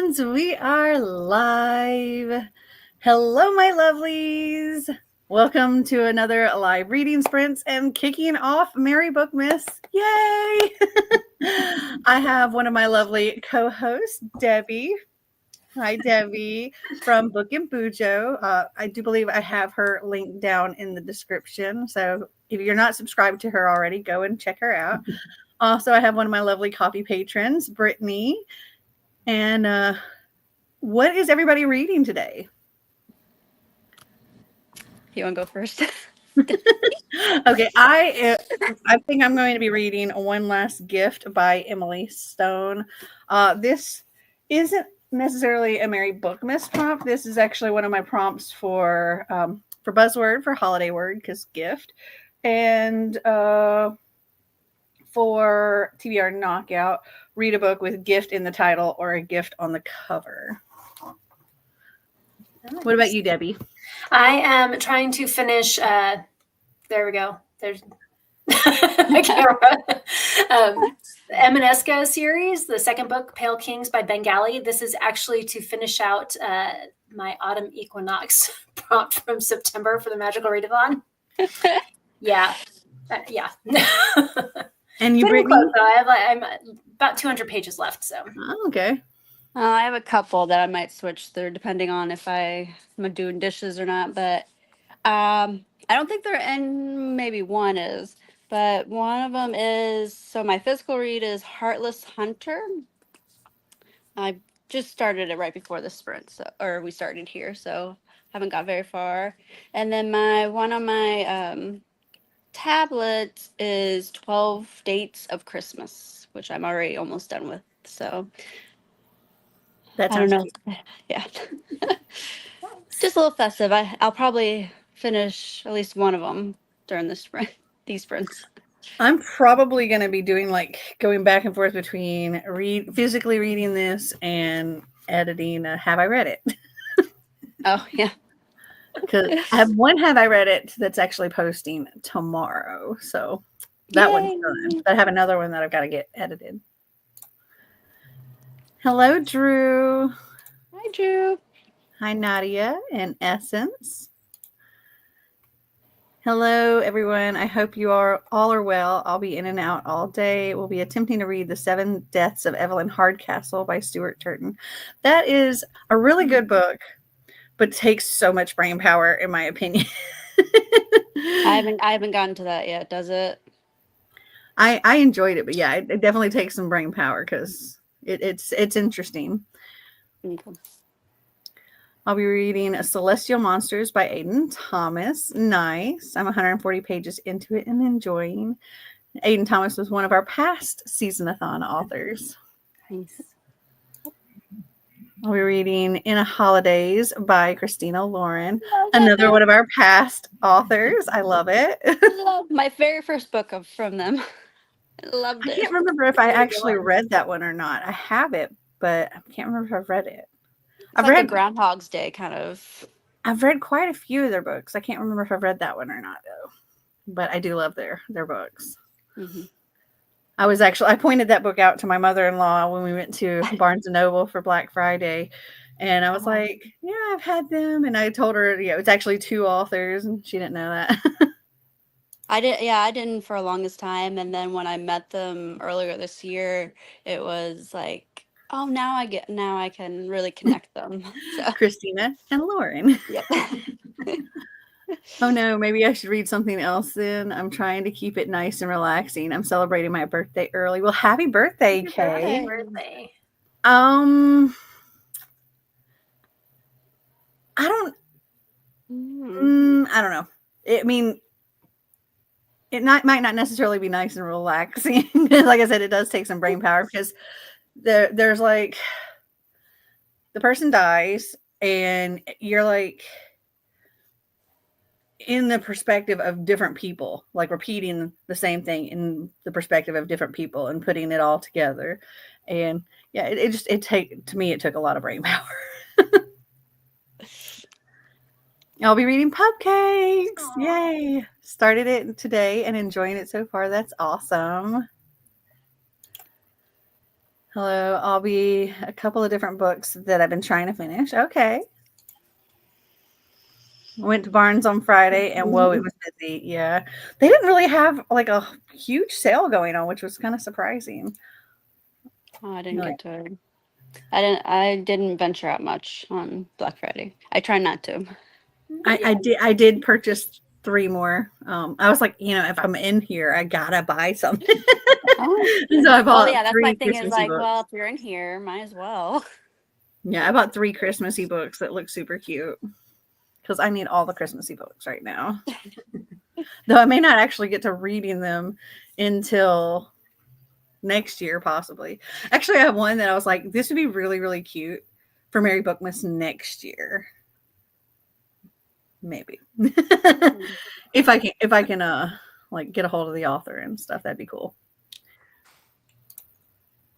friends, we are live. Hello, my lovelies. Welcome to another live reading sprints and kicking off Merry Bookmas. Yay! I have one of my lovely co-hosts, Debbie. Hi, Debbie from Book and Bujo. I do believe I have her linked down in the description. So if you're not subscribed to her already, go and check her out. Also, I have one of my lovely coffee patrons, Brittany. And what is everybody reading today? You want to go first? Okay, I think I'm going to be reading One Last Gift by Emily Stone. This isn't necessarily a Merry Bookmas prompt. This is actually one of my prompts for buzzword, for holiday word, because gift, and for TBR knockout, read a book with gift in the title or a gift on the cover. Nice. What about you, Debbie? I am trying to finish. There we go. There's my camera. Emaneska series, the second book, Pale Kings by Bengali. This is actually to finish out my autumn equinox prompt from September for the Magical Readathon. Yeah. And you, Brittany? I'm about 200 pages left. So. Oh, okay. I have a couple that I might switch through depending on if I'm doing dishes or not. But I don't think they're in. Maybe one is, but one of them is. So my physical read is Heartless Hunter. I just started it right before the sprint, or we started here, so haven't got very far. And then one of my tablet is 12 Dates of Christmas, which I'm already almost done with. So that I don't know. Yeah. Just a little festive. I'll probably finish at least one of them during these sprints. I'm probably going to be doing going back and forth between physically reading this and editing Have I Read It? Oh, yeah. Because I have one Have I Read It that's actually posting tomorrow. So that one's done. But I have another one that I've got to get edited. Hello, Drew. Hi, Drew. Hi, Nadia and Essence. Hello, everyone. I hope you all are well. I'll be in and out all day. We'll be attempting to read The 7 Deaths of Evelyn Hardcastle by Stuart Turton. That is a really good book, but takes so much brain power, in my opinion. I haven't gotten to that yet. Does it? I enjoyed it, but yeah, it definitely takes some brain power because it's interesting. Okay. I'll be reading Celestial Monsters by Aidan Thomas. Nice. I'm 140 pages into it and enjoying. Aidan Thomas was one of our past SeasonAthon authors. Nice. I'll be reading In a Holidays by Christina Lauren. Another one of our past authors. I love it. My very first book from them. I loved it. I can't remember if I actually read that one or not. I have it, but I can't remember if I've read it. I've read Groundhog's Day kind of. I've read quite a few of their books. I can't remember if I've read that one or not though. But I do love their books. Mm-hmm. I pointed that book out to my mother-in-law when we went to Barnes & Noble for Black Friday. And I was like, yeah, I've had them. And I told her, it's actually 2 authors. And she didn't know that. I didn't for the longest time. And then when I met them earlier this year, it was like, oh, now I can really connect them. So. Christina and Lauren. Yep. Oh no, maybe I should read something else then. I'm trying to keep it nice and relaxing. I'm celebrating my birthday early. Well, happy birthday, Kay. Happy birthday. I don't know. I mean, it might not necessarily be nice and relaxing. Like I said, it does take some brain power because there's the person dies and you're in the perspective of different people, repeating the same thing in the perspective of different people and putting it all together. And yeah, to me, it took a lot of brain power. I'll be reading Pupcakes. Aww. Yay. Started it today and enjoying it so far. That's awesome. Hello. I'll be a couple of different books that I've been trying to finish. Okay. Went to Barnes on Friday and whoa, it was busy. Yeah. They didn't really have like a huge sale going on, which was kind of surprising. Oh, I didn't get to it. I didn't venture out much on Black Friday. I try not to. I did purchase 3 more. I was like, if I'm in here, I gotta buy something. Oh, So I bought yeah, that's 3 my thing is Christmassy like, books. well, if you're in here, might as well. Yeah, I bought 3 Christmassy books that look super cute because I need all the Christmassy books right now. Though I may not actually get to reading them until next year, possibly. Actually, I have one that I was like, this would be really, really cute for Merry Bookmas next year. Maybe. if I can like get a hold of the author and stuff, that'd be cool.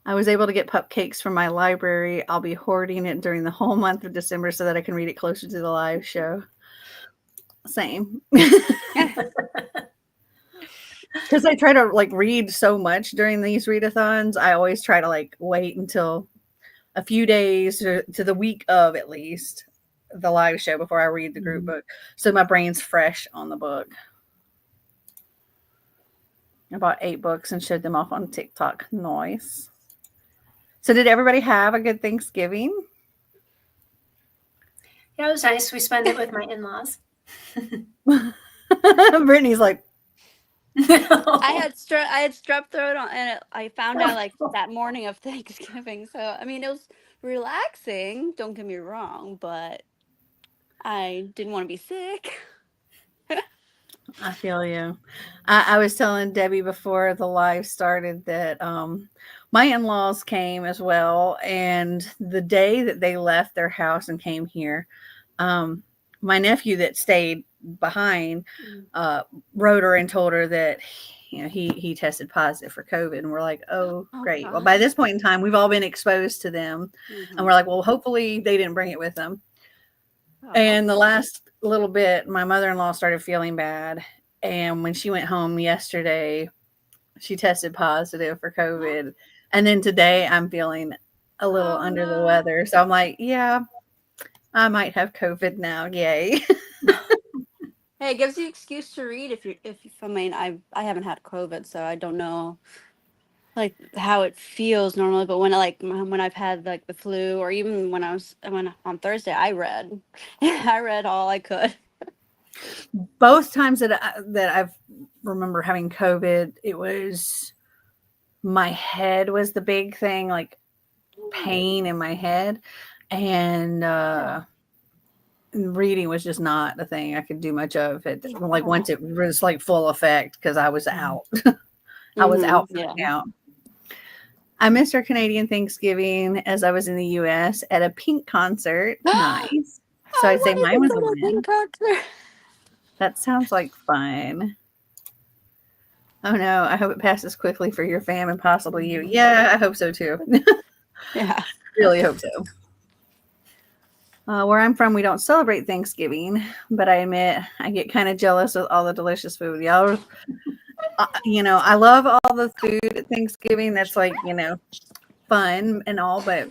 I was able to get Pupcakes from my library. I'll be hoarding it during the whole month of December so that I can read it closer to the live show. Same. Because I try to like read so much during these readathons. I always try to like wait until a few days or to the week of at least the live show before I read the group book. So my brain's fresh on the book. I bought 8 books and showed them off on TikTok. Nice. So did everybody have a good Thanksgiving? Yeah, it was nice. We spent it with my in-laws. Brittany's like, I had strep throat and I found out like that morning of Thanksgiving. So I mean, it was relaxing. Don't get me wrong, but I didn't want to be sick. I feel you. I was telling Debbie before the live started that my in-laws came as well, and the day that they left their house and came here, my nephew that stayed behind wrote her and told her that he tested positive for COVID, and we're like, oh great. Well, by this point in time, we've all been exposed to them, and we're like, well, hopefully they didn't bring it with them. And the last little bit, my mother-in-law started feeling bad. And when she went home yesterday, she tested positive for COVID. And then today I'm feeling a little under the weather. So I'm like, yeah, I might have COVID now. Yay. Hey, it gives you excuse to read if I mean I haven't had COVID, so I don't know like how it feels normally, but when I've had like the flu or even when on Thursday I read I read all I could. Both times that I've remember having COVID, it was my head was the big thing, like pain in my head, and reading was just not the thing I could do much of it. Like once it was like full effect because I was out. I was out out. I missed our Canadian Thanksgiving as I was in the US at a Pink concert. Nice. So I'd say mine was a win. That sounds like fun. Oh no, I hope it passes quickly for your fam and possibly you. Yeah, I hope so too. Yeah. Really hope so. Where I'm from, we don't celebrate Thanksgiving, but I admit I get kind of jealous with all the delicious food. Y'all, I love all the food at Thanksgiving. That's like, fun and all, but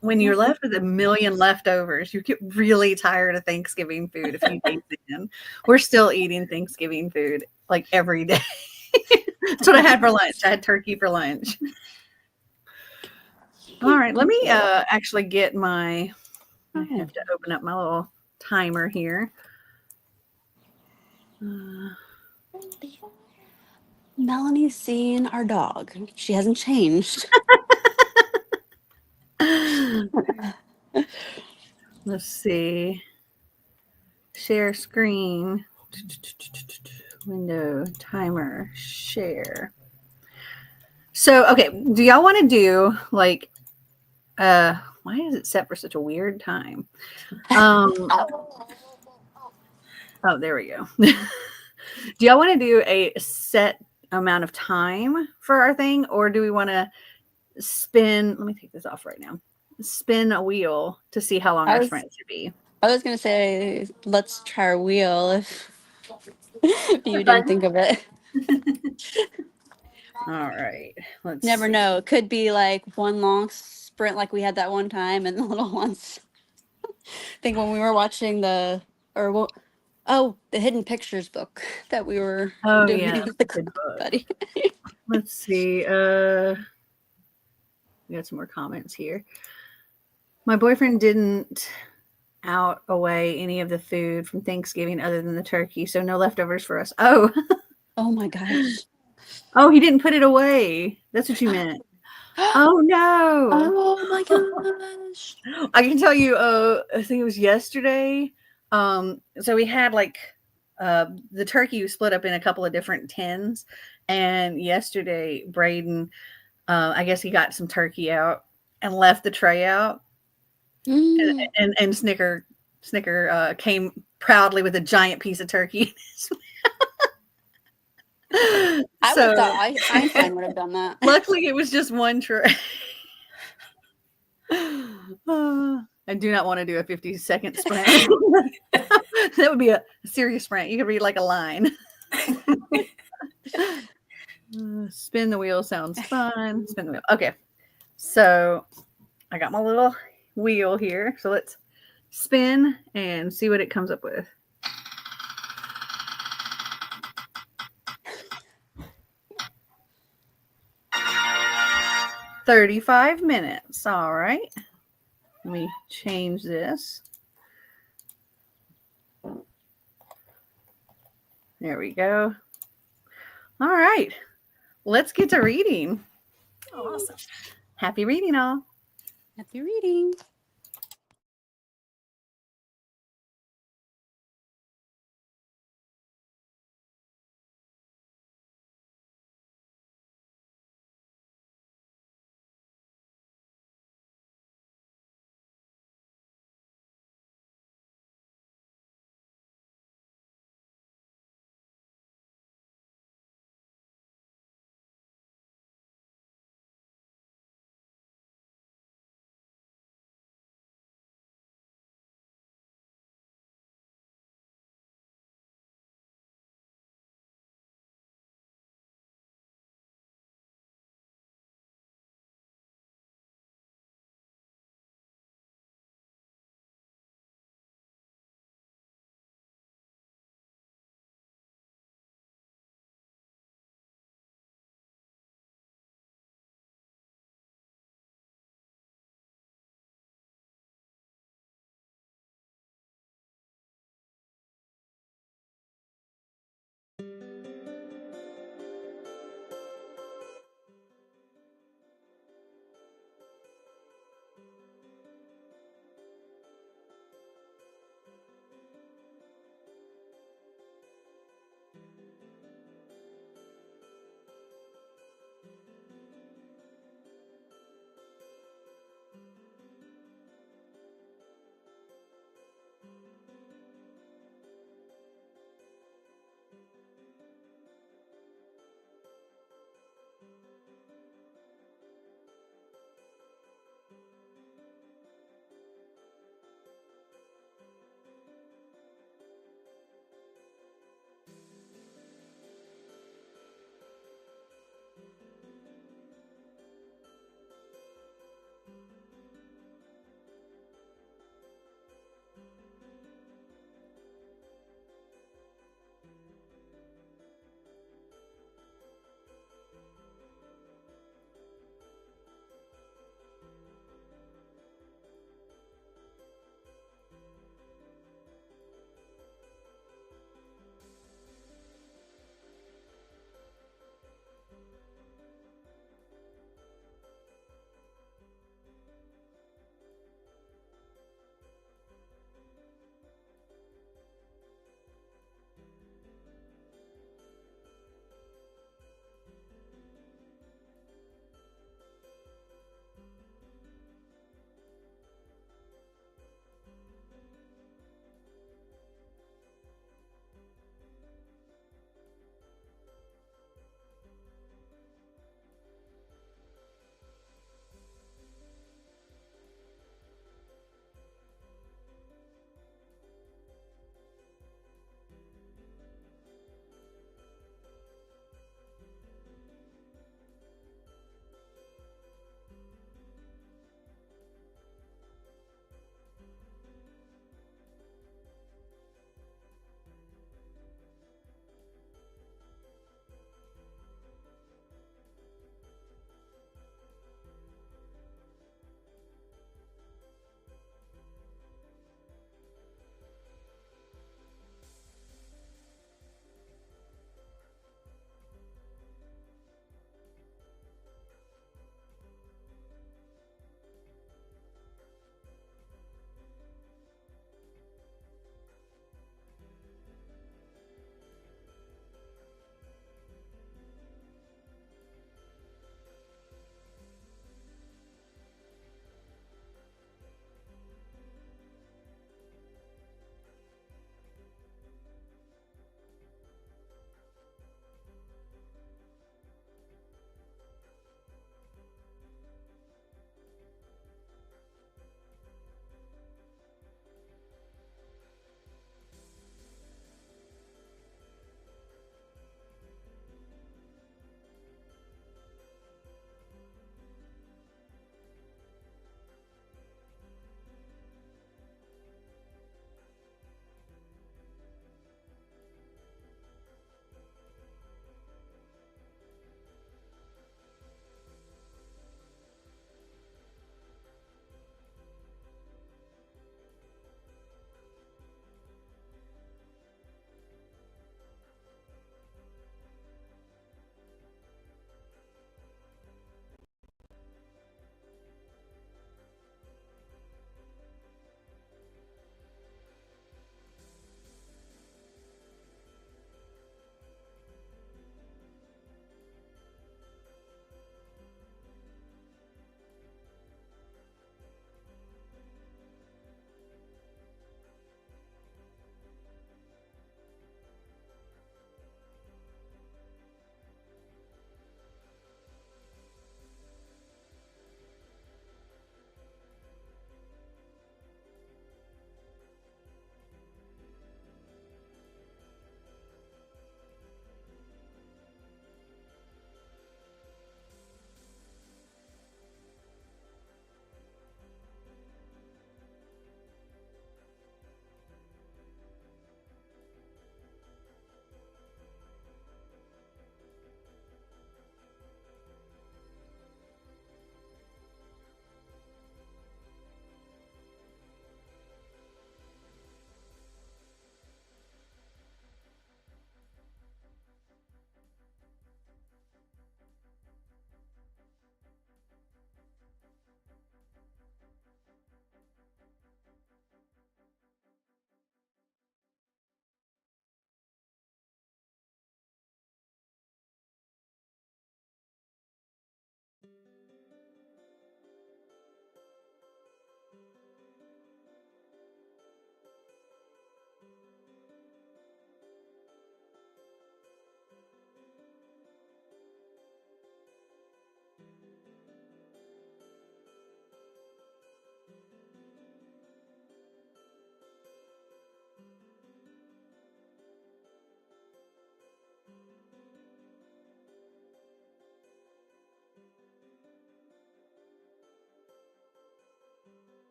when you're left with a million leftovers, you get really tired of Thanksgiving food a few days in. We're still eating Thanksgiving food like every day. That's what I had for lunch. I had turkey for lunch. All right, let me actually get my... I have to open up my little timer here. Melanie's seeing our dog. She hasn't changed. Let's see. Share screen. Window, timer, share. So, okay, do y'all want to do like why is it set for such a weird time? Oh, there we go. Do y'all want to do a set amount of time for our thing, or do we want to spin? Let me take this off right now. Spin a wheel to see how long our sprint should be. I was gonna say let's try our wheel if you didn't think of it. All right. Let's Never see. know. It could be like one long sprint like we had that one time and the little ones. I think when we were watching the Hidden Pictures book that we were Oh doing yeah, with the good book. buddy. Let's see. We got some more comments here. My boyfriend didn't out away any of the food from Thanksgiving other than the turkey, so no leftovers for us. Oh, Oh my gosh. oh, he didn't put it away. That's what you meant. Oh no. Oh my gosh. I can tell you, I think it was yesterday. So we had like the turkey was split up in a couple of different tins, and yesterday Braden, I guess he got some turkey out and left the tray out, Mm. and Snicker came proudly with a giant piece of turkey. I would So have thought Einstein would have done that. luckily it was just one tray. I do not want to do a 50-second sprint. That would be a serious sprint. You could read like a line. Spin the wheel sounds fun. Spin the wheel. Okay. So I got my little wheel here. So let's spin and see what it comes up with. "35 minutes. All right. Let me change this. There we go. All right. Let's get to reading. Oh, awesome. Happy reading, all. Happy reading.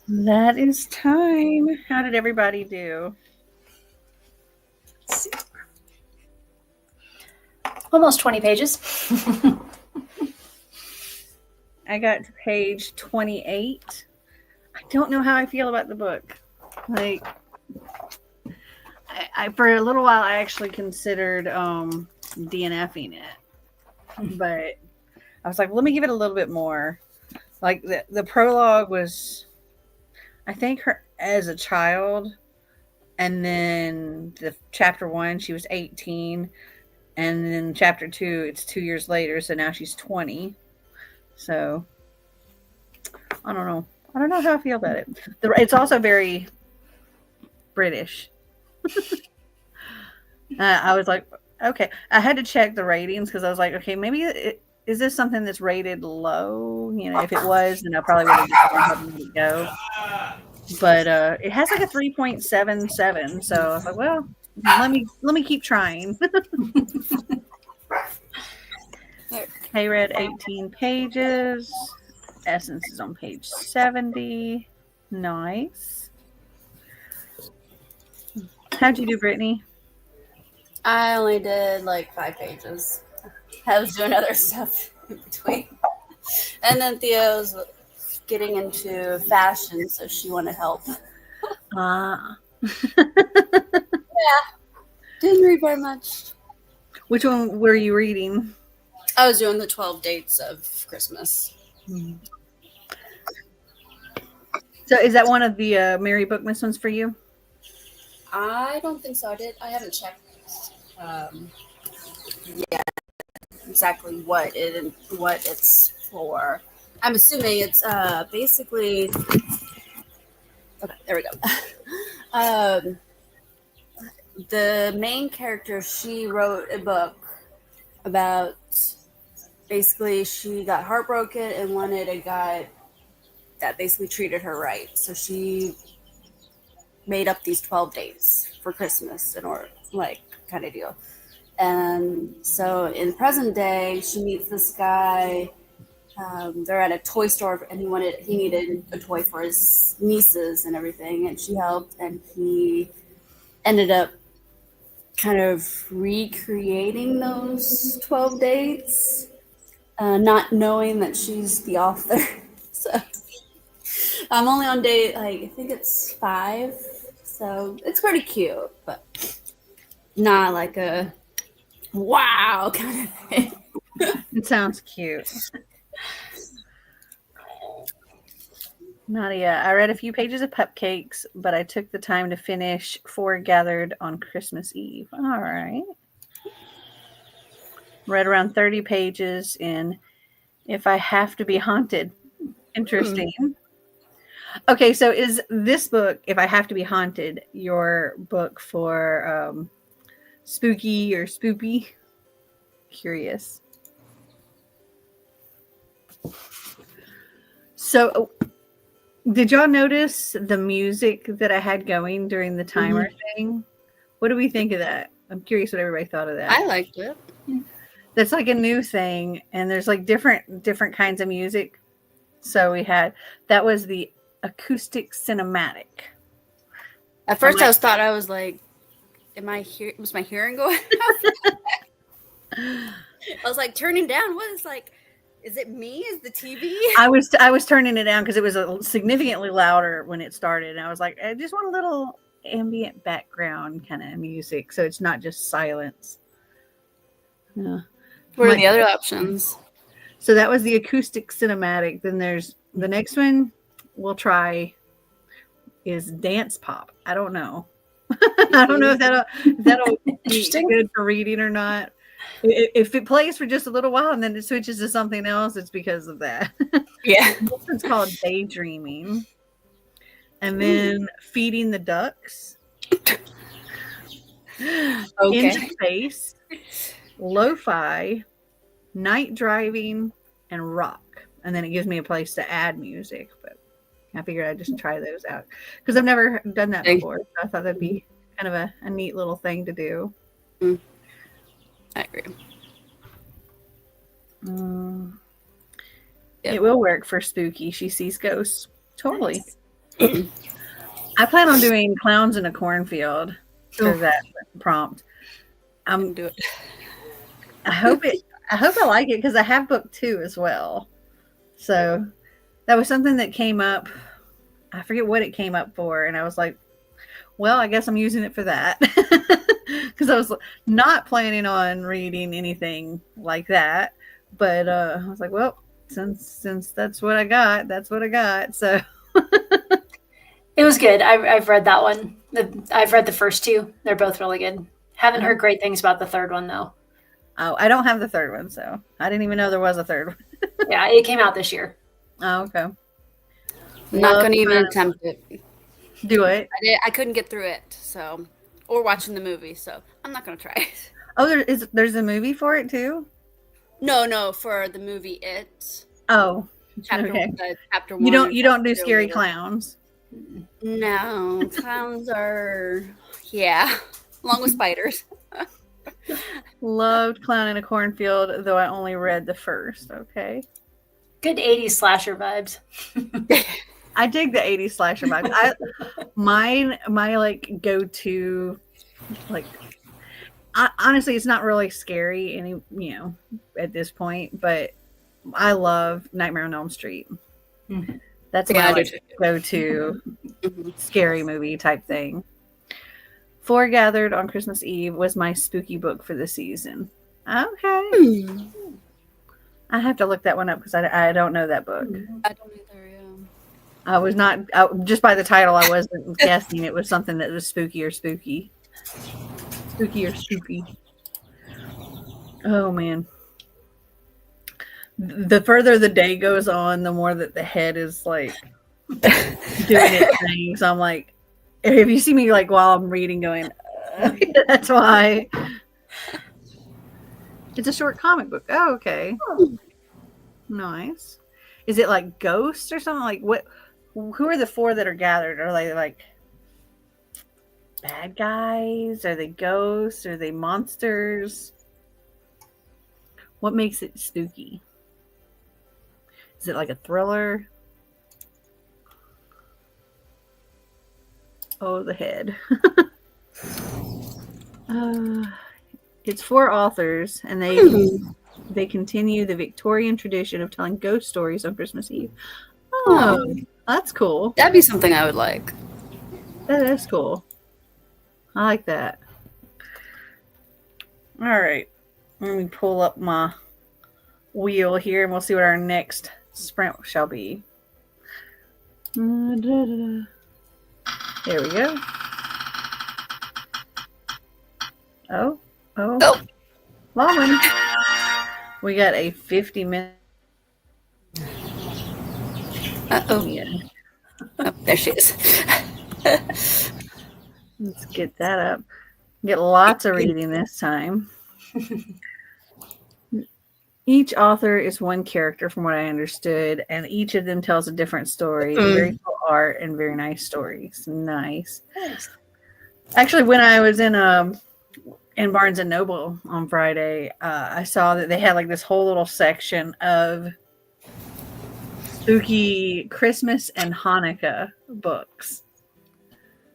That is time. How did everybody do? Let's see. Almost 20 pages. I got to page 28. I don't know how I feel about the book. Like, I for a little while, I actually considered DNFing it, but I was like, let me give it a little bit more. Like the prologue was, I think, her as a child, and then the chapter 1, she was 18, and then chapter 2, it's 2 years later, so now she's 20. So I don't know. I don't know how I feel about it. It's also very British. I was like, okay. I had to check the ratings because I was like, okay, maybe is this something that's rated low? You know, if it was, then I probably would have just let it go. But it has like a 3.77, so I was like, well, let me keep trying. I read 18 pages. Essence is on page 70. Nice. How'd you do, Brittany? I only did like 5 pages. I was doing other stuff in between. And then Theo's getting into fashion, so she wanted help. Yeah. Didn't read very much. Which one were you reading? I was doing the 12 dates of Christmas. So is that one of the Merry Bookmas ones for you? I don't think so. I haven't checked exactly what it's for. I'm assuming it's basically. Okay, there we go. The main character, she wrote a book about basically she got heartbroken and wanted a guy that basically treated her right. So she made up these 12 dates for Christmas in order, like, kind of deal. And so in present day, she meets this guy. They're at a toy store, and he needed a toy for his nieces and everything, and she helped, and he ended up kind of recreating those 12 dates, not knowing that she's the author. So I'm only on day, like, I think it's 5, so it's pretty cute, but not like a wow kind of thing. It sounds cute. Nadia, I read a few pages of Pupcakes, but I took the time to finish 4 Gathered on Christmas Eve. All right. Read around 30 pages in If I Have to Be Haunted. Interesting. Okay, so is this book, If I Have to Be Haunted, your book for spooky or spoopy? Curious. So did y'all notice the music that I had going during the timer thing? What do we think of that? I'm curious what everybody thought of that. I liked it. That's like a new thing, and there's like different kinds of music. So we had, that was the acoustic cinematic. At first, I was like, was my hearing going out? I was like turning down. What is like? Is it me? Is the TV? I was turning it down because it was significantly louder when it started. And I was like, I just want a little ambient background kind of music, so it's not just silence. Yeah. What are the other options? So that was the acoustic cinematic. Then there's the next one we'll try is dance pop. I don't know. I don't know if that'll be good for reading or not. If it plays for just a little while and then it switches to something else, it's because of that. Yeah. This one's called Daydreaming. And then Feeding the Ducks. Into Space. Lo-Fi. Night Driving. And Rock. And then it gives me a place to add music. But I figured I'd just try those out. Because I've never done that before. So I thought that'd be kind of a neat little thing to do. I agree. It will work for spooky. She sees ghosts. Totally. Nice. I plan on doing Clowns in a Cornfield for that prompt. Do it. I hope I like it because I have book 2 as well. So that was something that came up. I forget what it came up for, and I was like, well, I guess I'm using it for that. Because I was not planning on reading anything like that. But I was like, well, since that's what I got, that's what I got. So It was good. I've read that one. I've read the first 2. They're both really good. Haven't heard great things about the third one, though. Oh, I don't have the third one, so I didn't even know there was a third one. Yeah, it came out this year. Oh, okay. I'm not going to even attempt it. Do it. I couldn't get through it, so, or watching the movie, so I'm not going to try it. Oh, there's a movie for it too? No, for the movie It. Oh, chapter 1. You don't do scary clowns. No, clowns are along with spiders. Loved Clown in a Cornfield, though I only read the first. Okay. Good 80s slasher vibes. I dig the 80s slasher vibes. My like go-to, like, honestly, it's not really scary at this point, but I love Nightmare on Elm Street. Mm-hmm. That's my go-to scary movie type thing. Foregathered on Christmas Eve was my spooky book for the season. Okay. I have to look that one up because I don't know that book. I don't either, yeah. I was not, just by the title, I wasn't guessing it was something that was spooky or spooky. Spooky or spooky. Oh, man. The further the day goes on, the more that the head is like doing its thing. So I'm like, if you see me like while I'm reading going, that's why. It's a short comic book. Oh, okay. Nice. Is it like ghosts or something? Like what? Who are the 4 that are gathered? Are they like bad guys? Are they ghosts? Are they monsters? What makes it spooky? Is it like a thriller? Oh, the head. It's 4 authors, and they continue the Victorian tradition of telling ghost stories on Christmas Eve. Oh, that's cool. That'd be something I would like. That is cool. I like that. All right. Let me pull up my wheel here, and we'll see what our next sprint shall be. There we go. Oh. Long one. We got a 50-minute. Uh-oh. Yeah. Oh, there she is. Let's get that up. Get lots of reading this time. Each author is one character from what I understood, and each of them tells a different story. Very cool art and very nice stories. Nice. Actually, when I was in Barnes and Noble on Friday, I saw that they had like this whole little section of spooky Christmas and Hanukkah books.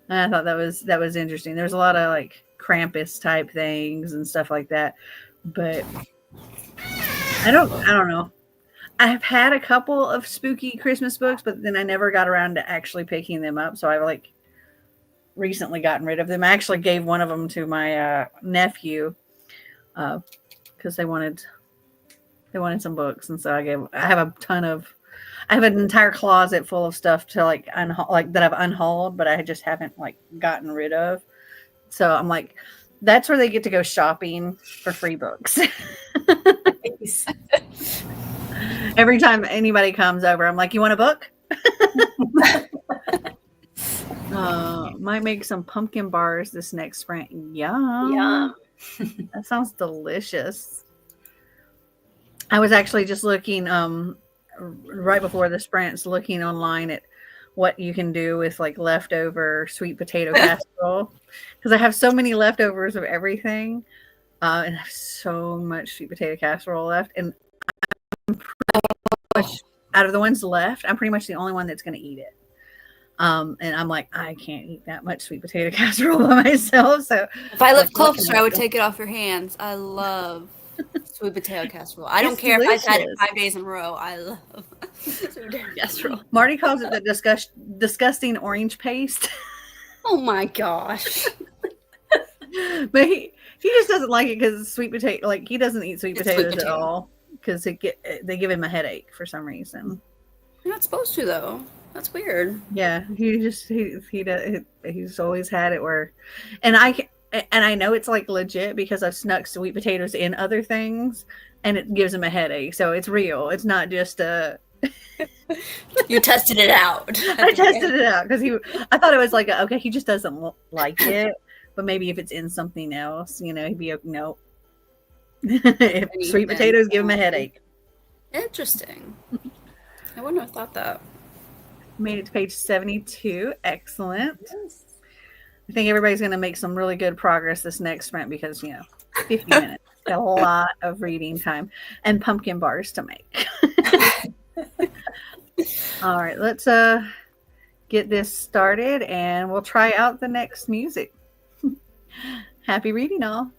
And I thought that was interesting. There's a lot of like Krampus type things and stuff like that, but I don't know. I've had a couple of spooky Christmas books, but then I never got around to actually picking them up. So I've like recently gotten rid of them. I actually gave one of them to my nephew because they wanted some books, and so I have an entire closet full of stuff to like that I've unhauled, but I just haven't like gotten rid of. So I'm like, that's where they get to go shopping for free books. Every time anybody comes over, I'm like, you want a book? Might make some pumpkin bars this next sprint. Yum. That sounds delicious. I was actually just looking right before the sprints, looking online at what you can do with like leftover sweet potato casserole, because I have so many leftovers of everything, and I have so much sweet potato casserole left, and I'm pretty much, out of the ones left, I'm pretty much the only one that's going to eat it. And I'm like, I can't eat that much sweet potato casserole by myself. So If I lived like, what can closer, I I would do? take it off your hands. I love sweet potato casserole. I don't It's care if I've had it delicious. 5 days in a row. I love sweet potato casserole. Marty calls it the disgusting orange paste. Oh my gosh. But he just doesn't like it because sweet potato, like he doesn't eat sweet It's sweet potatoes at potato. all because they give him a headache for some reason. You're not supposed to though. That's weird. Yeah, he's always had it where, and I know it's like legit because I've snuck sweet potatoes in other things, and it gives him a headache. So it's real. It's not just a. You tested it out. I tested it out because I thought it was like okay, he just doesn't like it, but maybe if it's in something else, he'd be nope. If sweet potatoes give him a headache. Interesting. I wouldn't have thought that. Made it to page 72. Excellent. Yes. I think everybody's going to make some really good progress this next sprint because 50 minutes, a lot of reading time, and pumpkin bars to make. All right, let's get this started, and we'll try out the next music. Happy reading, all.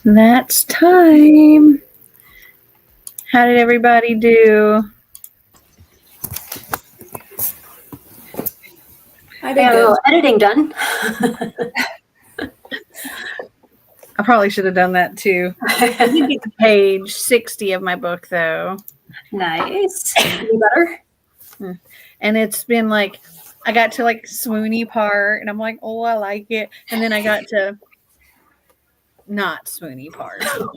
That's time. How did everybody do? I I did got a good. little editing done. I probably should have done that too. I did get to page 60 of my book though. Nice. Any better? And it's been like, I got to like swoony part and I'm like, oh, I like it. And then I got to not swoony part. I'm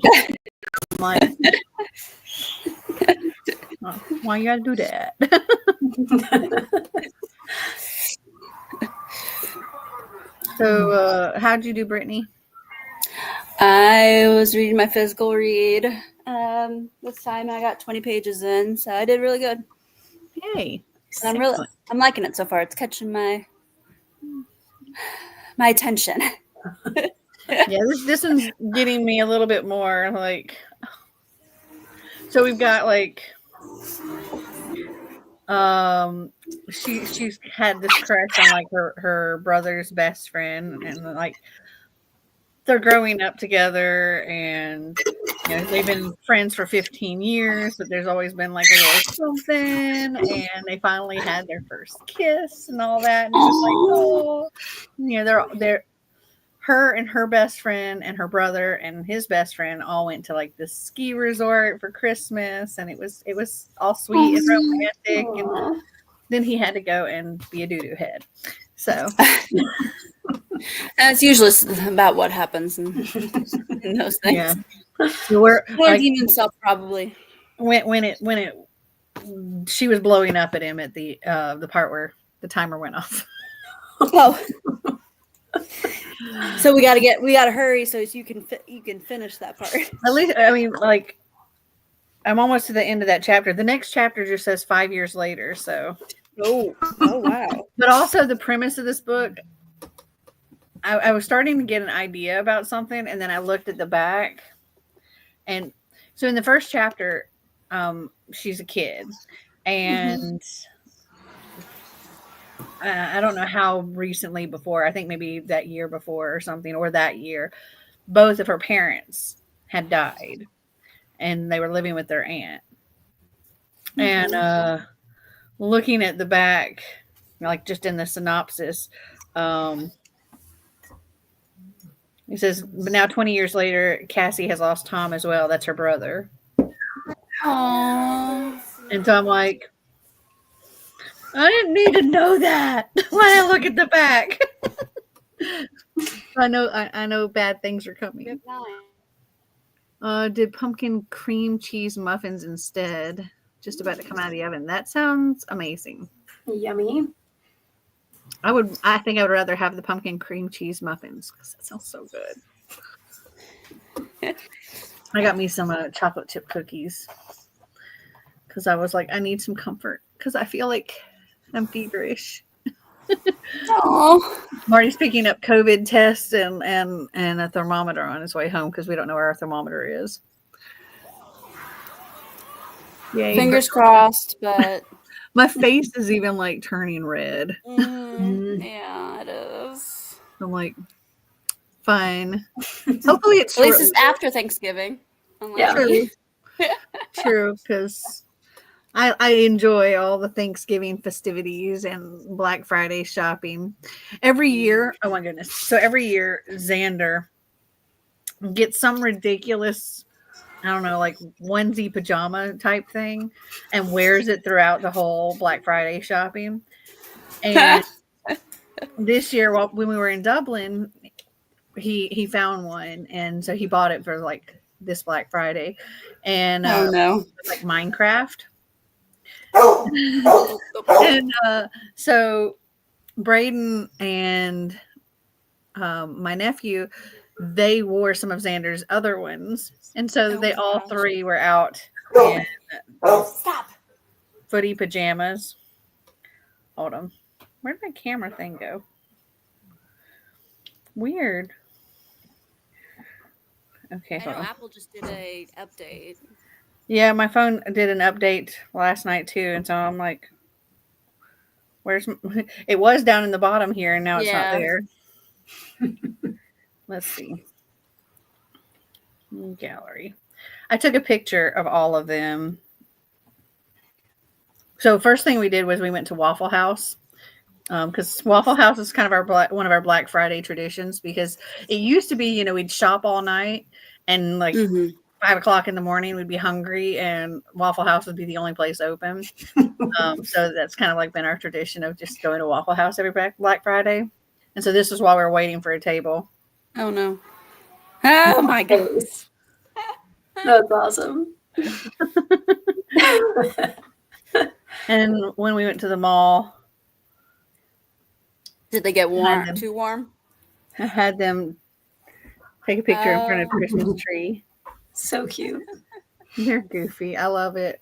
like, oh, why you gotta do that? So how'd you do, Brittany? I was reading my physical read. This time I got 20 pages in, so I did really good. Yay. And I'm liking it so far. It's catching my attention. Yeah, this one's getting me a little bit more like, so we've got like she's had this crush on like her brother's best friend, and like they're growing up together, and you know they've been friends for 15 years, but there's always been like a little something, and they finally had their first kiss and all that, and it's just like, oh, you know, they're her and her best friend and her brother and his best friend all went to like this ski resort for Christmas, and it was all sweet and romantic. And then he had to go and be a doo-doo head. So That's usually about what happens in those things. yeah, so we're like, himself probably. When she was blowing up at him at the part where the timer went off. Oh. So we gotta hurry so you can finish that part. At least, I mean, like, I'm almost to the end of that chapter. The next chapter just says 5 years later. So, oh wow! But also the premise of this book, I was starting to get an idea about something, and then I looked at the back, and so in the first chapter, she's a kid, and I don't know how recently before. I think maybe that year before or something, or that year, both of her parents had died, and they were living with their aunt. And looking at the back, like just in the synopsis, it says, but now 20 years later, Cassie has lost Tom as well. That's her brother. Aww. And so I'm like, I didn't need to know that when I look at the back. I know bad things are coming. Did pumpkin cream cheese muffins instead. Just about to come out of the oven. That sounds amazing. Yummy. I think I would rather have the pumpkin cream cheese muffins because that sounds so good. I got me some chocolate chip cookies because I was like, I need some comfort because I feel like I'm feverish. Oh, Marty's picking up COVID tests and a thermometer on his way home because we don't know where our thermometer is. Yay. Fingers crossed, but my face is even like turning red. Yeah, it is. I'm like, fine. Hopefully it's at least it's after Thanksgiving. Yeah. True, because I enjoy all the Thanksgiving festivities and Black Friday shopping. Every year, oh my goodness. So every year, Xander gets some ridiculous, I don't know, like onesie pajama type thing and wears it throughout the whole Black Friday shopping. And this year, when we were in Dublin, he found one, and so he bought it for like this Black Friday. And like Minecraft. And so Braden and my nephew, they wore some of Xander's other ones, and so they all three were out in footy pajamas. Hold on, where'd my camera thing go? Weird. Okay, I know Apple just did a update. Yeah, my phone did an update last night too, and so I'm like, where's it was down in the bottom here, and now it's not there. Let's see. gallery. I took a picture of all of them. So first thing we did was we went to Waffle House. Because Waffle House is kind of one of our Black Friday traditions, because it used to be, we'd shop all night and like 5 o'clock in the morning, we'd be hungry and Waffle House would be the only place open. So that's kind of like been our tradition of just going to Waffle House every Black Friday. And so this is while we were waiting for a table. Oh no. Oh my goodness. That's awesome. And when we went to the mall, did they get warm? Too warm? I had them take a picture in front of Christmas tree. So cute. They're goofy. I love it.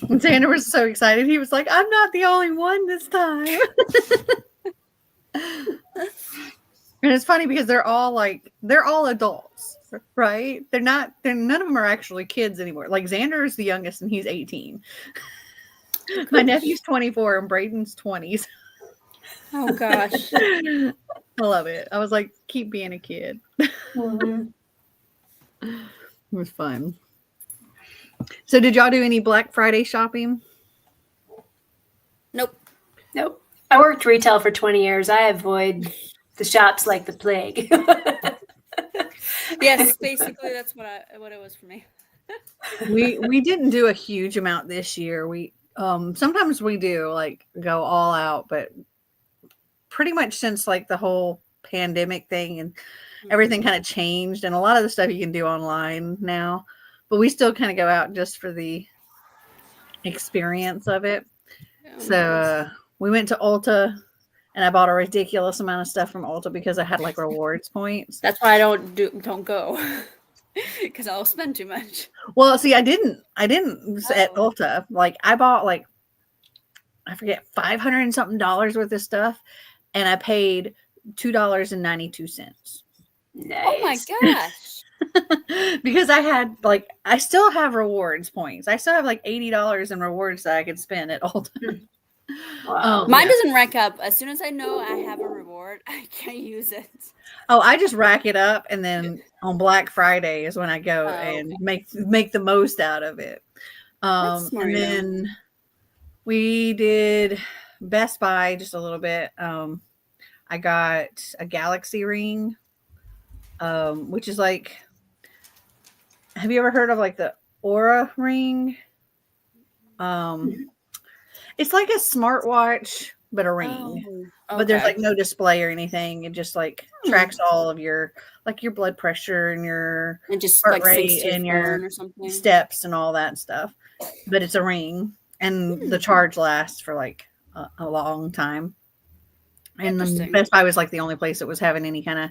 And Xander was so excited. He was like, I'm not the only one this time. And it's funny because they're all adults, right? None of them are actually kids anymore. Like Xander is the youngest and he's 18. My nephew's 24 and Braden's 20s. Oh gosh. I love it. I was like, keep being a kid. Mm-hmm. It was fun. So did y'all do any Black Friday shopping? Nope. I worked retail for 20 years. I avoid the shops like the plague. Yes, basically that's what it was for me. We didn't do a huge amount this year. We sometimes we do like go all out, but pretty much since like the whole pandemic thing and everything kind of changed, and a lot of the stuff you can do online now, but we still kind of go out just for the experience of it. So we went to Ulta and I bought a ridiculous amount of stuff from Ulta because I had like rewards points. That's why I don't go. Because I'll spend too much. Well, see, I didn't at Ulta. Like I bought like, I forget, $500 and something worth of stuff, and I paid $2.92. Nice. Oh my gosh. Because I still have rewards points. I still have like $80 in rewards that I could spend at Ulta. Wow. Mine doesn't rank up. As soon as I know I have a reward, I can't use it. Oh, I just rack it up, and then on Black Friday is when I go and make the most out of it. That's smart, and then we did Best Buy just a little bit. I got a Galaxy ring, which is like, have you ever heard of like the Aura ring? It's like a smartwatch, but a ring. Oh, okay. But there's like no display or anything. It just like tracks all of your blood pressure and your just heart like rate and your or something. Steps and all that stuff. But it's a ring, and the charge lasts for like a long time. And the Best Buy was like the only place that was having any kind of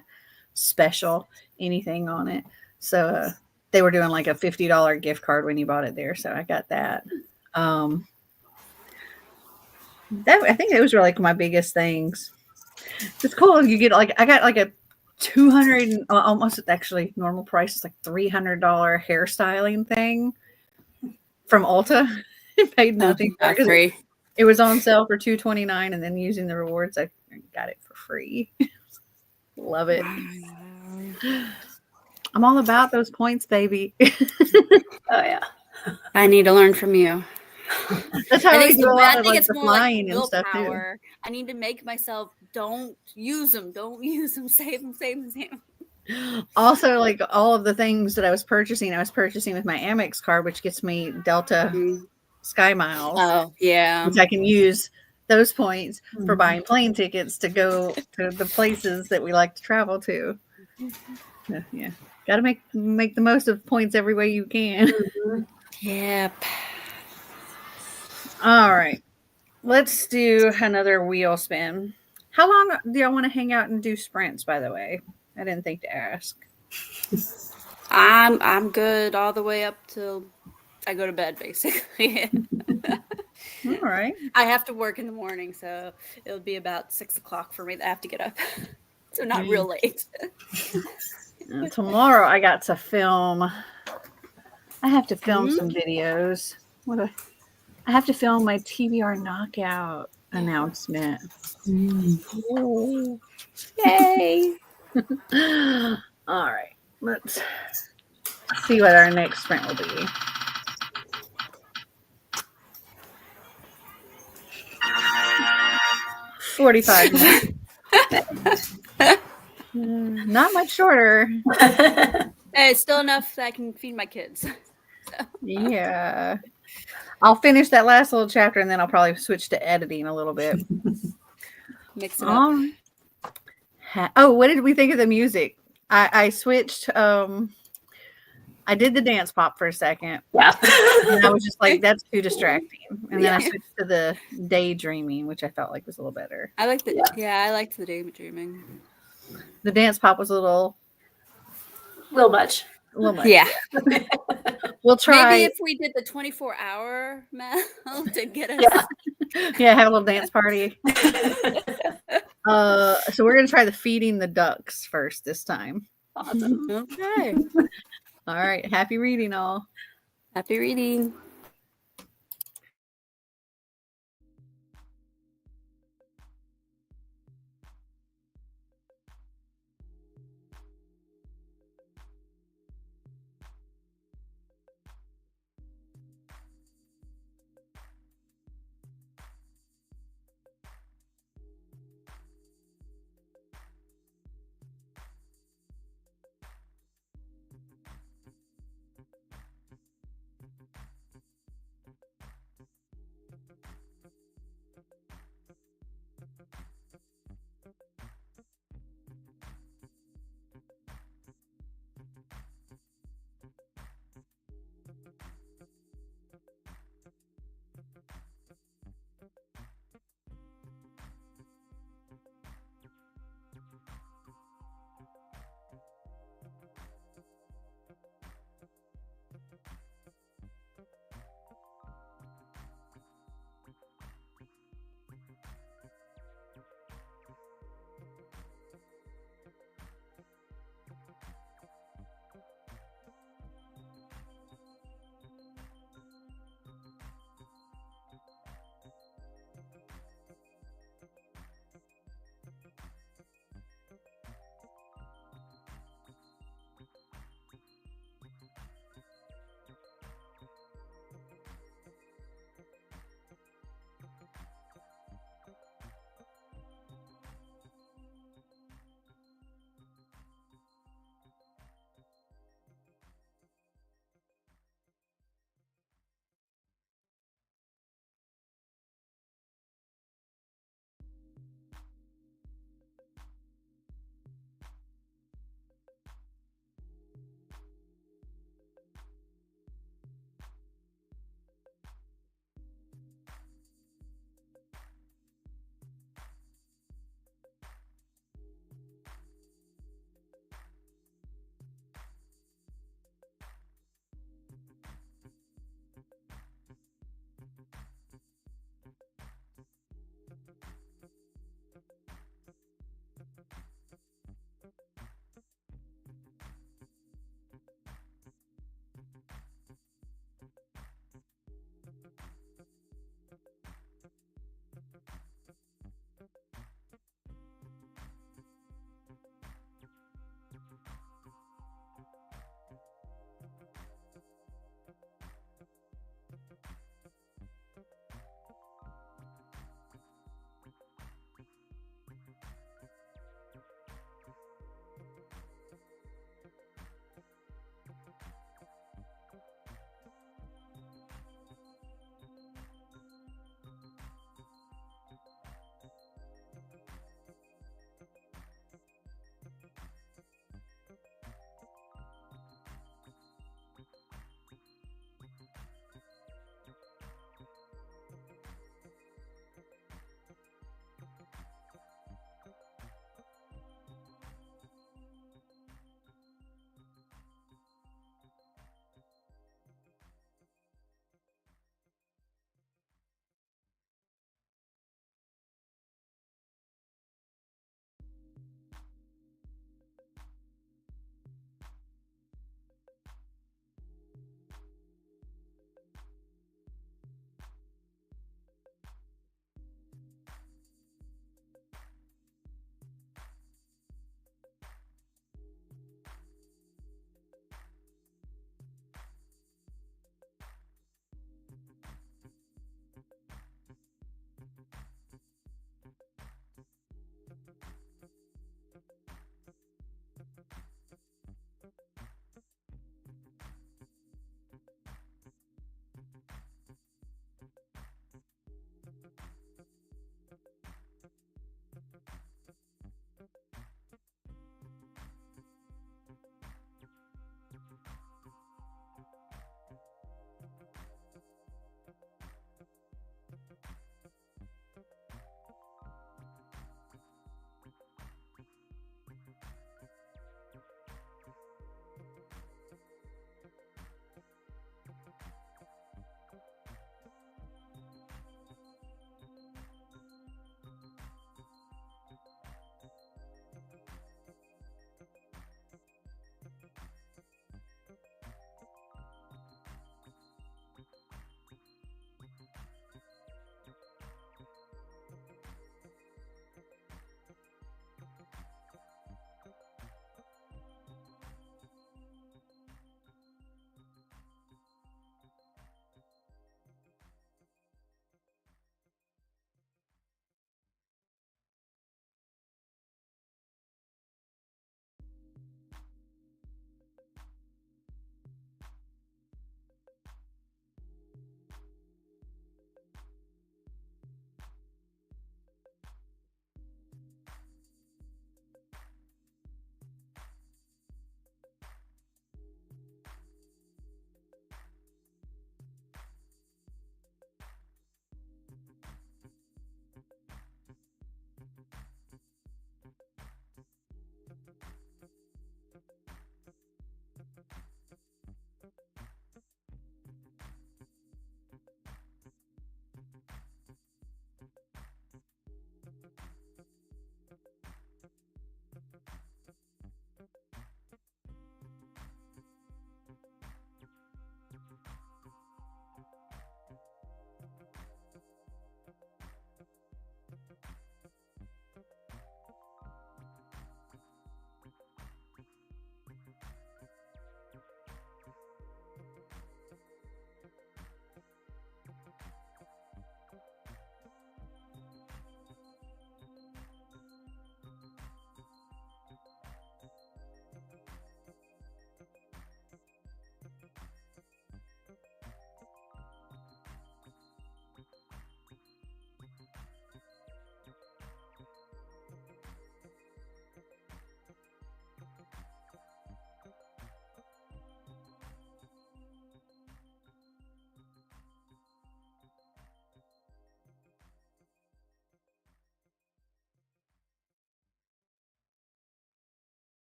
special anything on it. So they were doing like a $50 gift card when you bought it there. So I got that. I think it was really like my biggest things. It's cool. You get like, I got like a $200, almost actually normal price is like $300 hairstyling thing from Ulta. It paid nothing. Free. It was on sale for $229, and then using the rewards, I got it for free. Love it. I'm all about those points, baby. Oh yeah. I need to learn from you. That's how I do a lot of like it's the more flying like and stuff too. willpower. I need to make myself don't use them, save them. Also, like all of the things that I was purchasing with my Amex card, which gets me Delta Sky Miles. Oh yeah, which I can use those points for buying plane tickets to go to the places that we like to travel to. Yeah, got to make the most of points every way you can. Yep. All right, let's do another wheel spin. How long do y'all want to hang out and do sprints, by the way? I didn't think to ask. I'm good all the way up till I go to bed, basically. All right. I have to work in the morning, so it'll be about 6 o'clock for me that I have to get up. So not real late. Tomorrow I got to film. I have to film some videos. I have to film my TBR knockout announcement. Yay! All right. Let's see what our next sprint will be. "45 minutes." Not much shorter. Hey, it's still enough that I can feed my kids. Yeah. I'll finish that last little chapter and then I'll probably switch to editing a little bit. Mix it up. Oh, what did we think of the music? I switched. I did the dance pop for a second. Yeah. And I was just like, that's too distracting. And then I switched to the daydreaming, which I felt like was a little better. I like the I liked the daydreaming. The dance pop was a little much. Yeah. We'll try. Maybe if we did the 24-hour mount to get us. Yeah, have a little dance party. So we're gonna try the feeding the ducks first this time. Awesome. Okay. All right. Happy reading, all. Happy reading.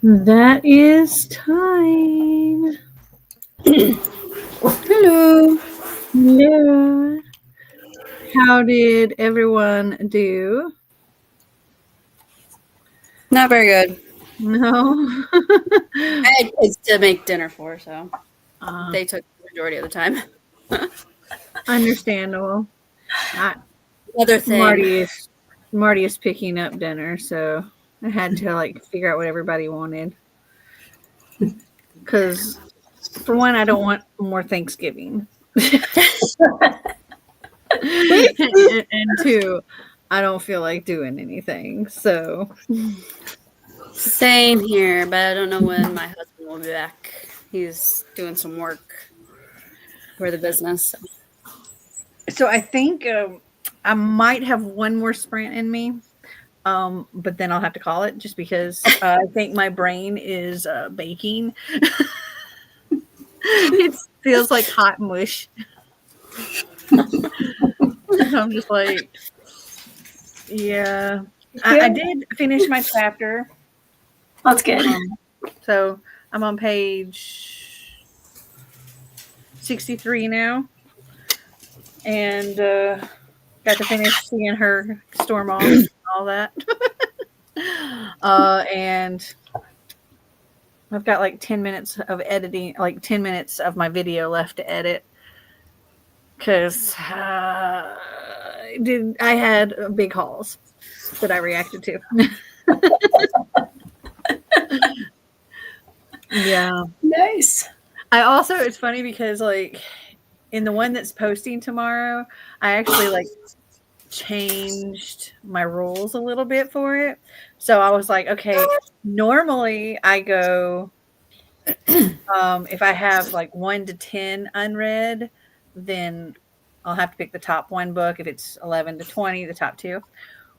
That is time. Hello. Hello. How did everyone do? Not very good. No. I had kids to make dinner for, so Uh, they took the majority of the time. understandable. Other thing. Marty is picking up dinner, so I had to like figure out what everybody wanted. Because for one, I don't want more Thanksgiving. and two, I don't feel like doing anything. So Same here, but I don't know when my husband will be back. He's doing some work for the business. so I think I might have one more sprint in me. But then I'll have to call it just because I think my brain is baking. It feels like hot mush. I'm just like, yeah. I did finish my chapter. That's good. So I'm on page 63 now. And got to finish seeing her storm off and all that. And I've got like 10 minutes of editing, like 10 minutes of my video left to edit. Because I had big hauls that I reacted to. Yeah. Nice. I also, it's funny because like in the one that's posting tomorrow, I actually like changed my rules a little bit for it. So I was like, okay, normally I go, if I have like 1 to 10 unread, then I'll have to pick the top one book. If it's 11 to 20, the top two.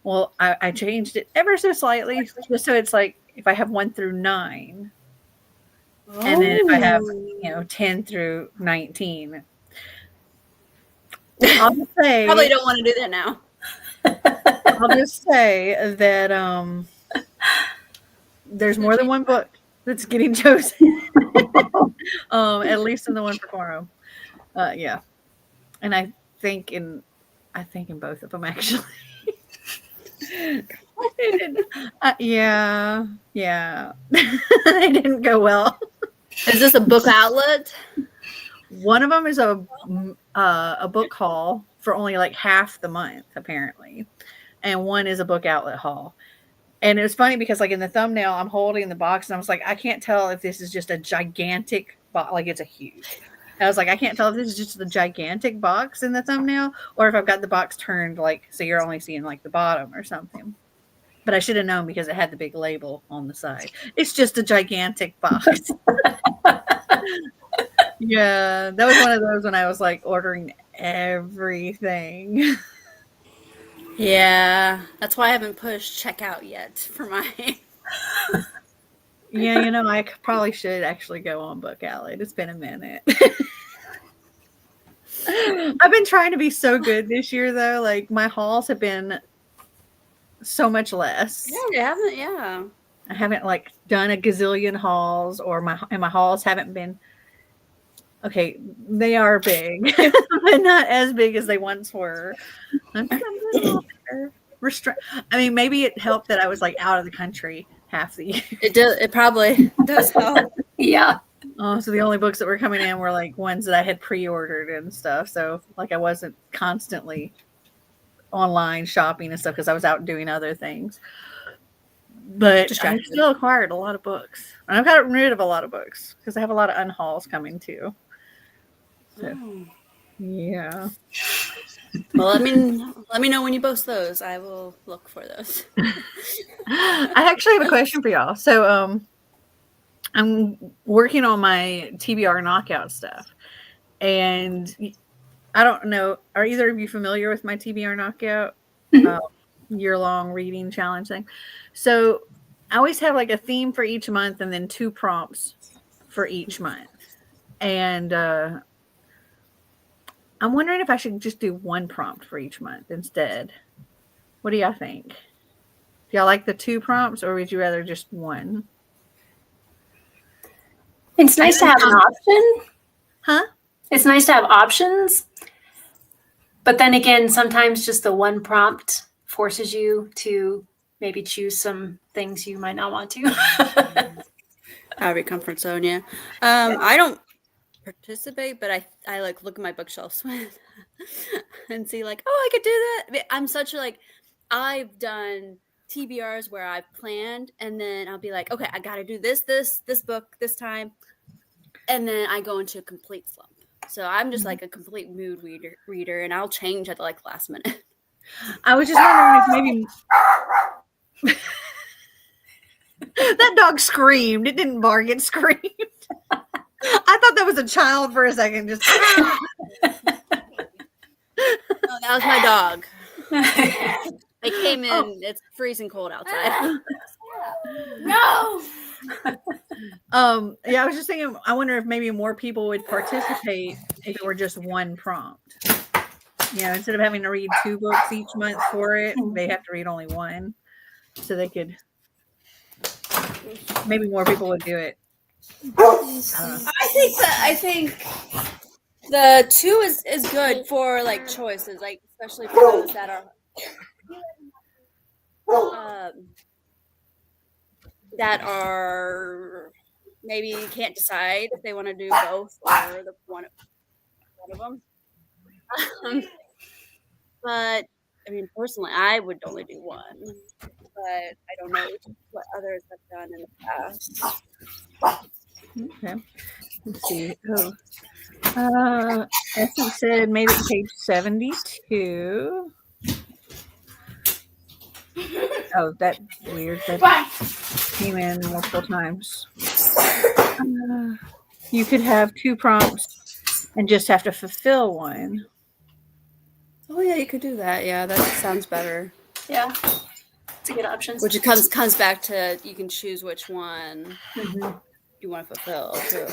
Well, I changed it ever so slightly, just so it's like if I have 1 through 9, and then if I have 10 through 19, I'll just say Probably don't want to do that now. I'll just say that there's more than one book that's getting chosen. At least in the one for tomorrow. Yeah, and I think in both of them actually. Yeah. They didn't go well. Is this a book outlet? One of them is a book haul for only like half the month apparently, and one is a book outlet haul. And it was funny because like in the thumbnail, I'm holding the box and I was like, I can't tell if this is just a gigantic box, like it's a huge. And I was like, I can't tell if this is just the gigantic box in the thumbnail or if I've got the box turned like so you're only seeing like the bottom or something. But I should have known because it had the big label on the side. It's just a gigantic box. Yeah, that was one of those when I was like ordering everything. Yeah, that's why I haven't pushed checkout yet for mine. Yeah, I probably should actually go on Book Outlet. It's been a minute. I've been trying to be so good this year, though. Like, my hauls have been so much less. Yeah, you haven't, yeah. I haven't, like, done a gazillion hauls, or my hauls haven't been... Okay, they are big, but not as big as they once were. I'm I mean, maybe it helped that I was, like, out of the country half the year. It probably does help. Yeah. So the only books that were coming in were like ones that I had pre-ordered and stuff. So like I wasn't constantly online shopping and stuff because I was out doing other things. But I still acquired a lot of books. And I've gotten rid of a lot of books because I have a lot of unhauls coming too. So, yeah. Well, let me know when you post those. I will look for those. I actually have a question for y'all. So I'm working on my TBR knockout stuff. And I don't know, are either of you familiar with my TBR knockout year-long reading challenge thing? So I always have like a theme for each month and then 2 prompts for each month. And I'm wondering if I should just do 1 prompt for each month instead. What do y'all think? y'all like the 2 prompts, or would you rather just 1? It's nice to have an option. Huh? It's nice to have options. But then again, sometimes just the 1 prompt forces you to maybe choose some things you might not want to. Out of your comfort zone, yeah. I don't participate, but I like look at my bookshelves and see like, oh, I could do that. I mean, I'm such a like, I've done TBRs where I've planned and then I'll be like, okay, I got to do this book this time. And then I go into a complete slump. So I'm just like a complete mood reader, and I'll change at the like last minute. I was just wondering if maybe that dog screamed. It didn't bark, it screamed. I thought that was a child for a second. Just No, that was my dog. It came in. It's freezing cold outside. No. Yeah, I was just thinking, I wonder if maybe more people would participate if it were just 1 prompt. You know, instead of having to read 2 books each month for it, they have to read only 1. So they could, maybe more people would do it. I think the 2 is good for like choices, like especially for those that are maybe can't decide if they want to do both or the one of them. But I mean, personally, I would only do 1, but I don't know what others have done in the past. Okay. Let's see. Essence said made it to page 72. Oh, that's weird. That came in multiple times. You could have 2 prompts and just have to fulfill 1. Oh yeah, you could do that. Yeah, that sounds better. Yeah, it's a good option. Which it comes back to you can choose which one you want to fulfill too.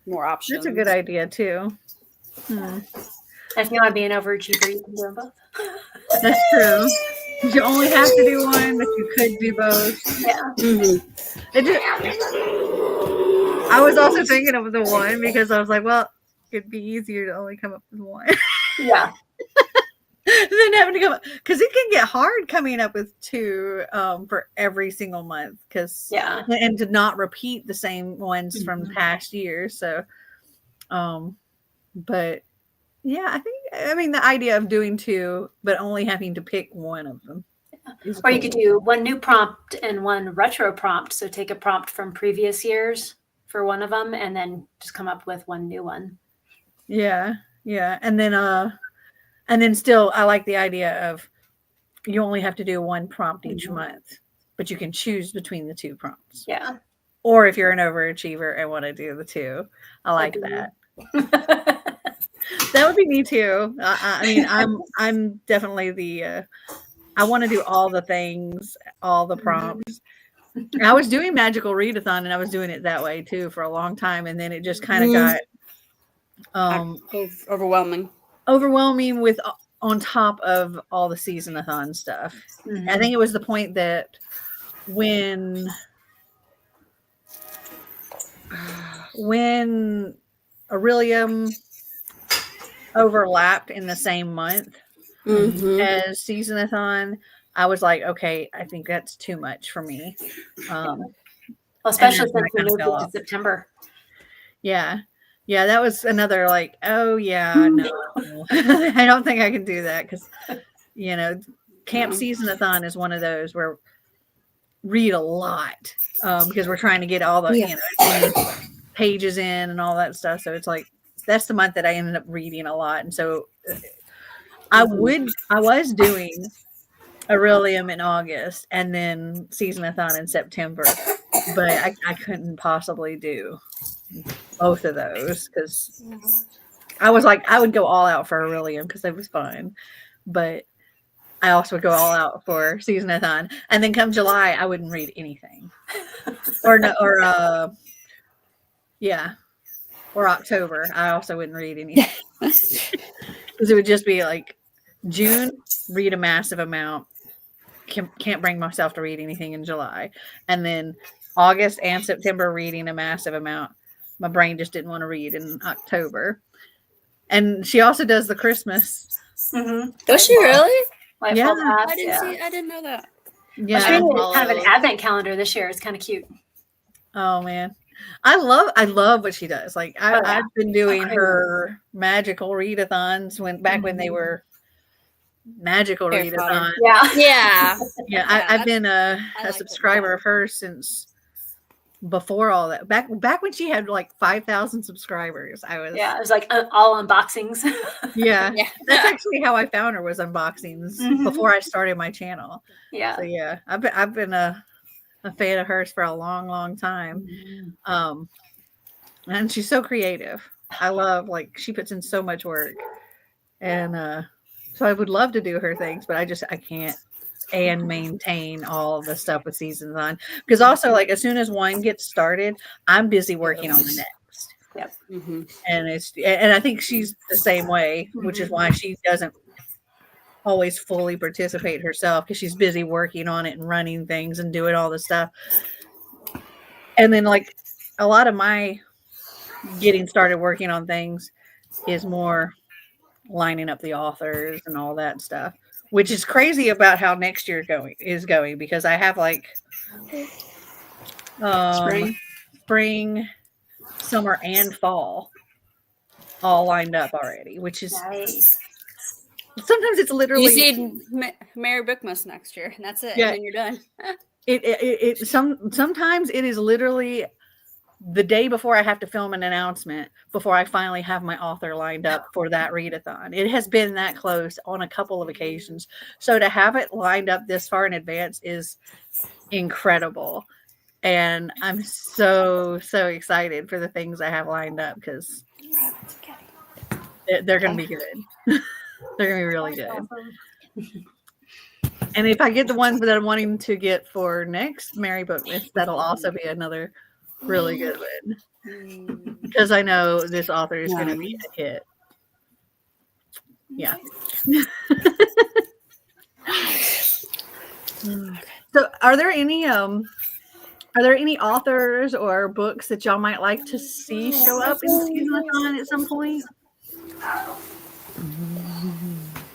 More options. That's a good idea too. If you're not being an overachiever, you can do them both. That's true. You only have to do 1, but you could do both. Yeah. I was also thinking of the 1 because I was like, well, it'd be easier to only come up with 1. Yeah. Than having to come up, because it can get hard coming up with 2 for every single month, because and to not repeat the same ones from past years. So but yeah, I mean the idea of doing 2 but only having to pick 1 of them, or you could do 1 new prompt and 1 retro prompt. So take a prompt from previous years for 1 of them and then just come up with 1 new one. Yeah, and then still, I like the idea of you only have to do 1 prompt each month, but you can choose between the 2 prompts. Yeah. Or if you're an overachiever and want to do the 2, I like that. That would be me too. I mean, I'm definitely the. I want to do all the things, all the prompts. I was doing Magical Readathon, and I was doing it that way too for a long time, and then it just kind of got overwhelming with on top of all the SeasonAthon stuff. I think it was the point that when Aurelium overlapped in the same month as SeasonAthon, I was like, okay, I think that's too much for me. Especially since we moved into September. Yeah, that was another like, oh yeah, no, I don't think I can do that because, Camp SeasonAthon is one of those where read a lot because we're trying to get all the pages in and all that stuff. So it's like that's the month that I ended up reading a lot, and so I was doing Aurelium in August and then SeasonAthon in September, but I couldn't possibly do both of those because I was like, I would go all out for Aurelium because it was fun, but I also would go all out for SeasonAthon, and then come July I wouldn't read anything, or October I also wouldn't read anything because it would just be like June, read a massive amount, can't bring myself to read anything in July. And then August and September reading a massive amount. My brain just didn't want to read in October. And she also does the Christmas. Mm-hmm. Does she really? Like Yeah. Fall Pass, I didn't know that. Yeah. Kind of an advent calendar this year. It's kind of cute. Oh man. I love what she does. Like I've been doing her magical readathons when they were magical readathons. Yeah. Yeah, I've been a subscriber of hers since before all that. Back when she had like 5,000 subscribers. It was like all unboxings. Yeah. That's actually how I found her, was unboxings before I started my channel. Yeah. So yeah, I've been a fan of hers for a long time. And she's so creative. I love, like, she puts in so much work. And so I would love to do her things, but I can't and maintain all the stuff with SeasonAthon. Because also, like, as soon as one gets started, I'm busy working on the next. Yep. And I think she's the same way, which is why she doesn't always fully participate herself, because she's busy working on it and running things and doing all the stuff. And then, like, a lot of my getting started working on things is more lining up the authors and all that stuff, which is crazy about how next year is going, because I have like spring, summer, and fall all lined up already, which is nice. Sometimes it's literally you see Merry Bookmas next year, and that's it. Yeah. And then you're done. Sometimes it is literally the day before I have to film an announcement before I finally have my author lined up for that readathon. It has been that close on a couple of occasions. So to have it lined up this far in advance is incredible. And I'm so excited for the things I have lined up, because they're going to be good. They're going to be really good. And if I get the ones that I'm wanting to get for next Merry Bookmas, that'll also be another really good one, because I know this author is going to be a hit. Yeah. So are there any authors or books that y'all might like to see show up in SeasonAthon at some point?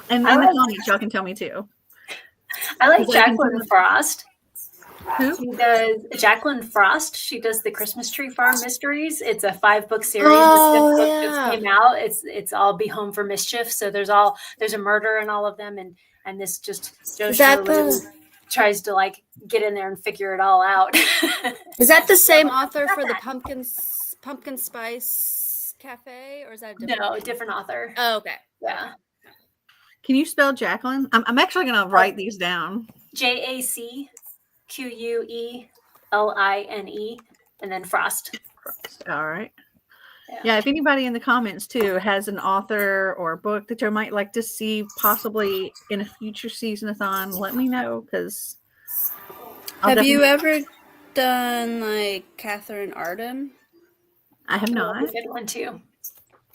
And in the comments, y'all can tell me too. I like Jacqueline Frost. Who? She does Jacqueline Frost. She does the Christmas Tree Farm Mysteries. It's a 5-book series. Oh, The book just came out. It's all Be Home for Mischief. So there's a murder in all of them, and this just tries to like get in there and figure it all out. Is that the same author for the Pumpkin Spice Cafe, or is that different? No, different author. Oh, okay. Yeah. Can you spell Jacqueline? I'm actually going to write these down. JACQUELINE, and then Frost. All right. Yeah, if anybody in the comments too has an author or book that you might like to see possibly in a future SeasonAthon, let me know, because have you ever done like Catherine Arden? I have not. That's a good one too.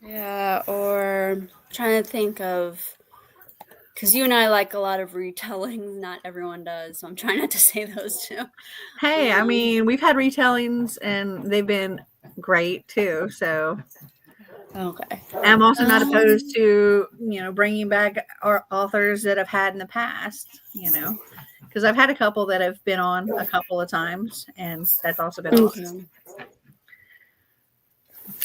Yeah, or I'm trying to think of, because you and I like a lot of retellings. Not everyone does, so I'm trying not to say those two. Hey, I mean, we've had retellings and they've been great too. So, okay. I'm also not opposed to bringing back our authors that I've had in the past. Because I've had a couple that have been on a couple of times, and that's also been awesome.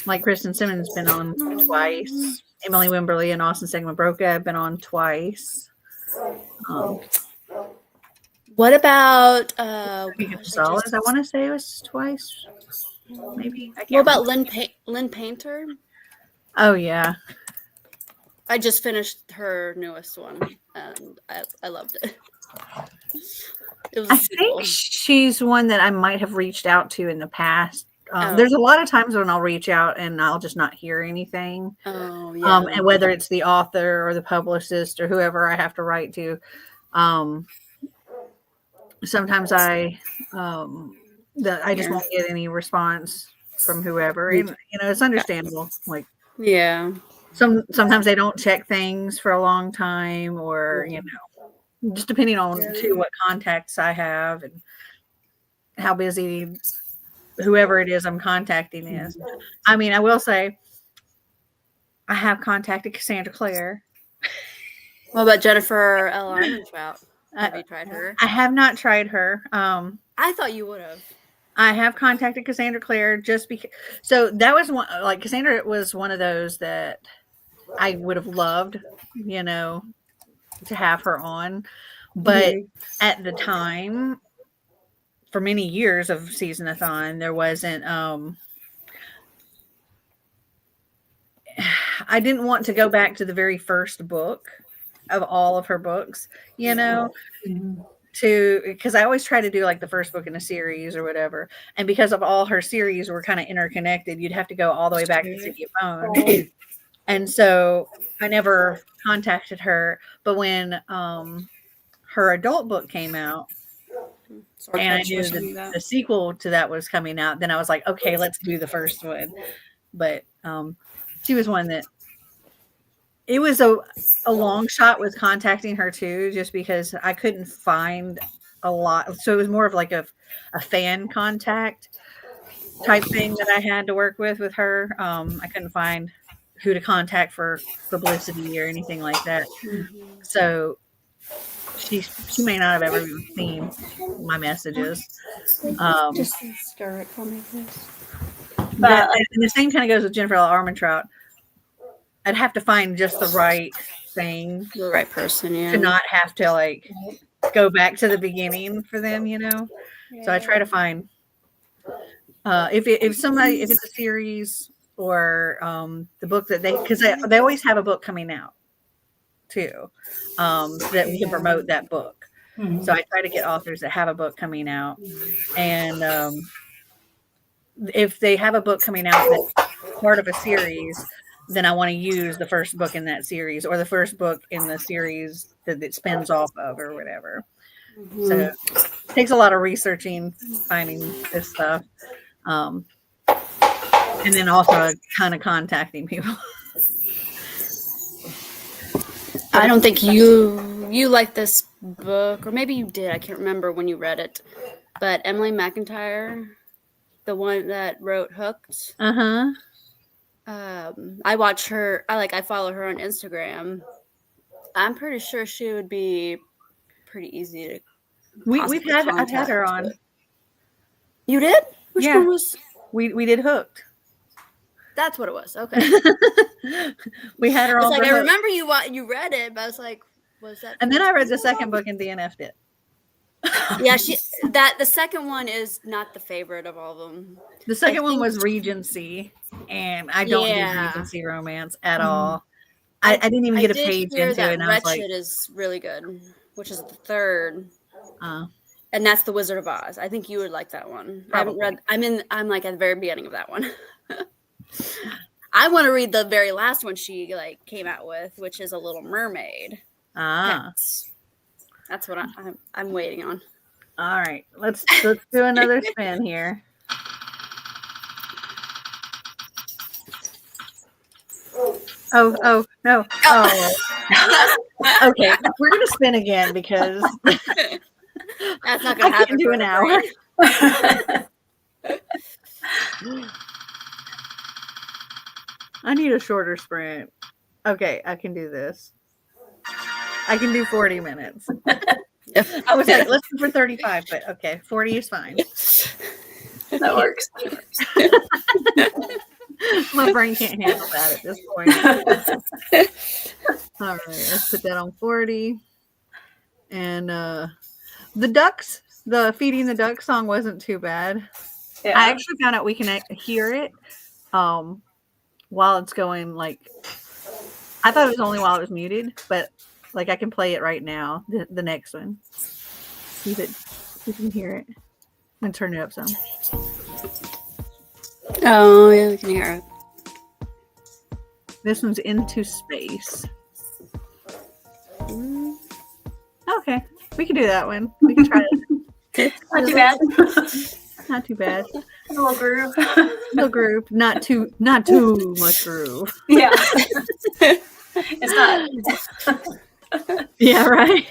Like Kristen Simmons been on twice. Emily Wimberly and Austin Segma-Broca have been on twice. What about Gonzalez? I want to say it was twice. Maybe. What about Lynn Painter? Oh yeah. I just finished her newest one, and I loved it. I think she's one that I might have reached out to in the past. There's a lot of times when I'll reach out and I'll just not hear anything. Oh, yeah. And whether it's the author or the publicist or whoever I have to write to, sometimes I just won't get any response from whoever, and it's understandable. Like, yeah, sometimes they don't check things for a long time, or just depending on too what contacts I have and how busy whoever it is I'm contacting is. I mean, I will say I have contacted Cassandra Clare. What about Jennifer L. Armentrout? Have you tried her? I have not tried her. I thought you would have. I have contacted Cassandra Clare just because. So that was one, like Cassandra was one of those that I would have loved, you know, to have her on. But at the time, for many years of SeasonAthon, there wasn't. I didn't want to go back to the very first book of all of her books, you know. Because I always try to do like the first book in a series or whatever, and because of all her series were kind of interconnected, you'd have to go all the way back to City of Bones. And so I never contacted her. But when her adult book came out, and I knew the sequel to that was coming out, then I was like, okay, let's do the first one. But she was one that it was a long shot with contacting her too, just because I couldn't find a lot. So it was more of like a fan contact type thing that I had to work with her. I couldn't find who to contact for publicity or anything like that. So she may not have ever even seen my messages. Just stir it for me, please. But and the same kind of goes with Jennifer L. Armentrout. I'd have to find just the right thing, The right person, yeah. to not have to like go back to the beginning for them, you know. So I try to find if it's a series or the book that because they always have a book coming out too, that we can promote that book. So I try to get authors that have a book coming out, and if they have a book coming out that's part of a series, then I want to use the first book in that series or the first book in the series that it spins off of or whatever. So it takes a lot of researching, finding this stuff. And then also kind of contacting people. I don't think you like this book, or maybe you did. I can't remember when you read it. But Emily McIntyre, the one that wrote Hooked. I watch her. I follow her on Instagram. I'm pretty sure she would be pretty easy to. I've had her on. You did? Which one was? We did Hooked. That's what it was. Okay. We had her on. I remember you read it, but I was like, was that? And then I read the second book and DNF'd it. Yeah, the second one is not the favorite of all of them. The second one was Regency, and I don't do Regency romance at all. I didn't even get a page into it, and I was like, Wretched is really good, which is the third. And that's The Wizard of Oz. I think you would like that one. Probably. I haven't read. I'm like at the very beginning of that one. I want to read the very last one she came out with, which is A Little Mermaid. That's what I'm waiting on. All right, let's do another spin here. Oh no! Oh, okay. We're gonna spin again because that's not gonna happen. Do an hour. I need a shorter sprint. Okay, I can do this. I can do 40 minutes. I was like, let's go for 35, but okay, 40 is fine. That works. My brain can't handle that at this point. All right, let's put that on 40. And the Feeding the Ducks song wasn't too bad. Yeah. I actually found out we can hear it while it's going, I thought it was only while it was muted, but I can play it right now, the next one. See if you can hear it. I'm going to turn it up some. Oh, yeah, we can hear it. This one's Into Space. Okay, we can do that one. We can try it. Not too bad. Not too bad. A little groove. Little groove. Not too much groove. Yeah. It's not. Yeah, right.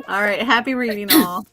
All right. Happy reading, all.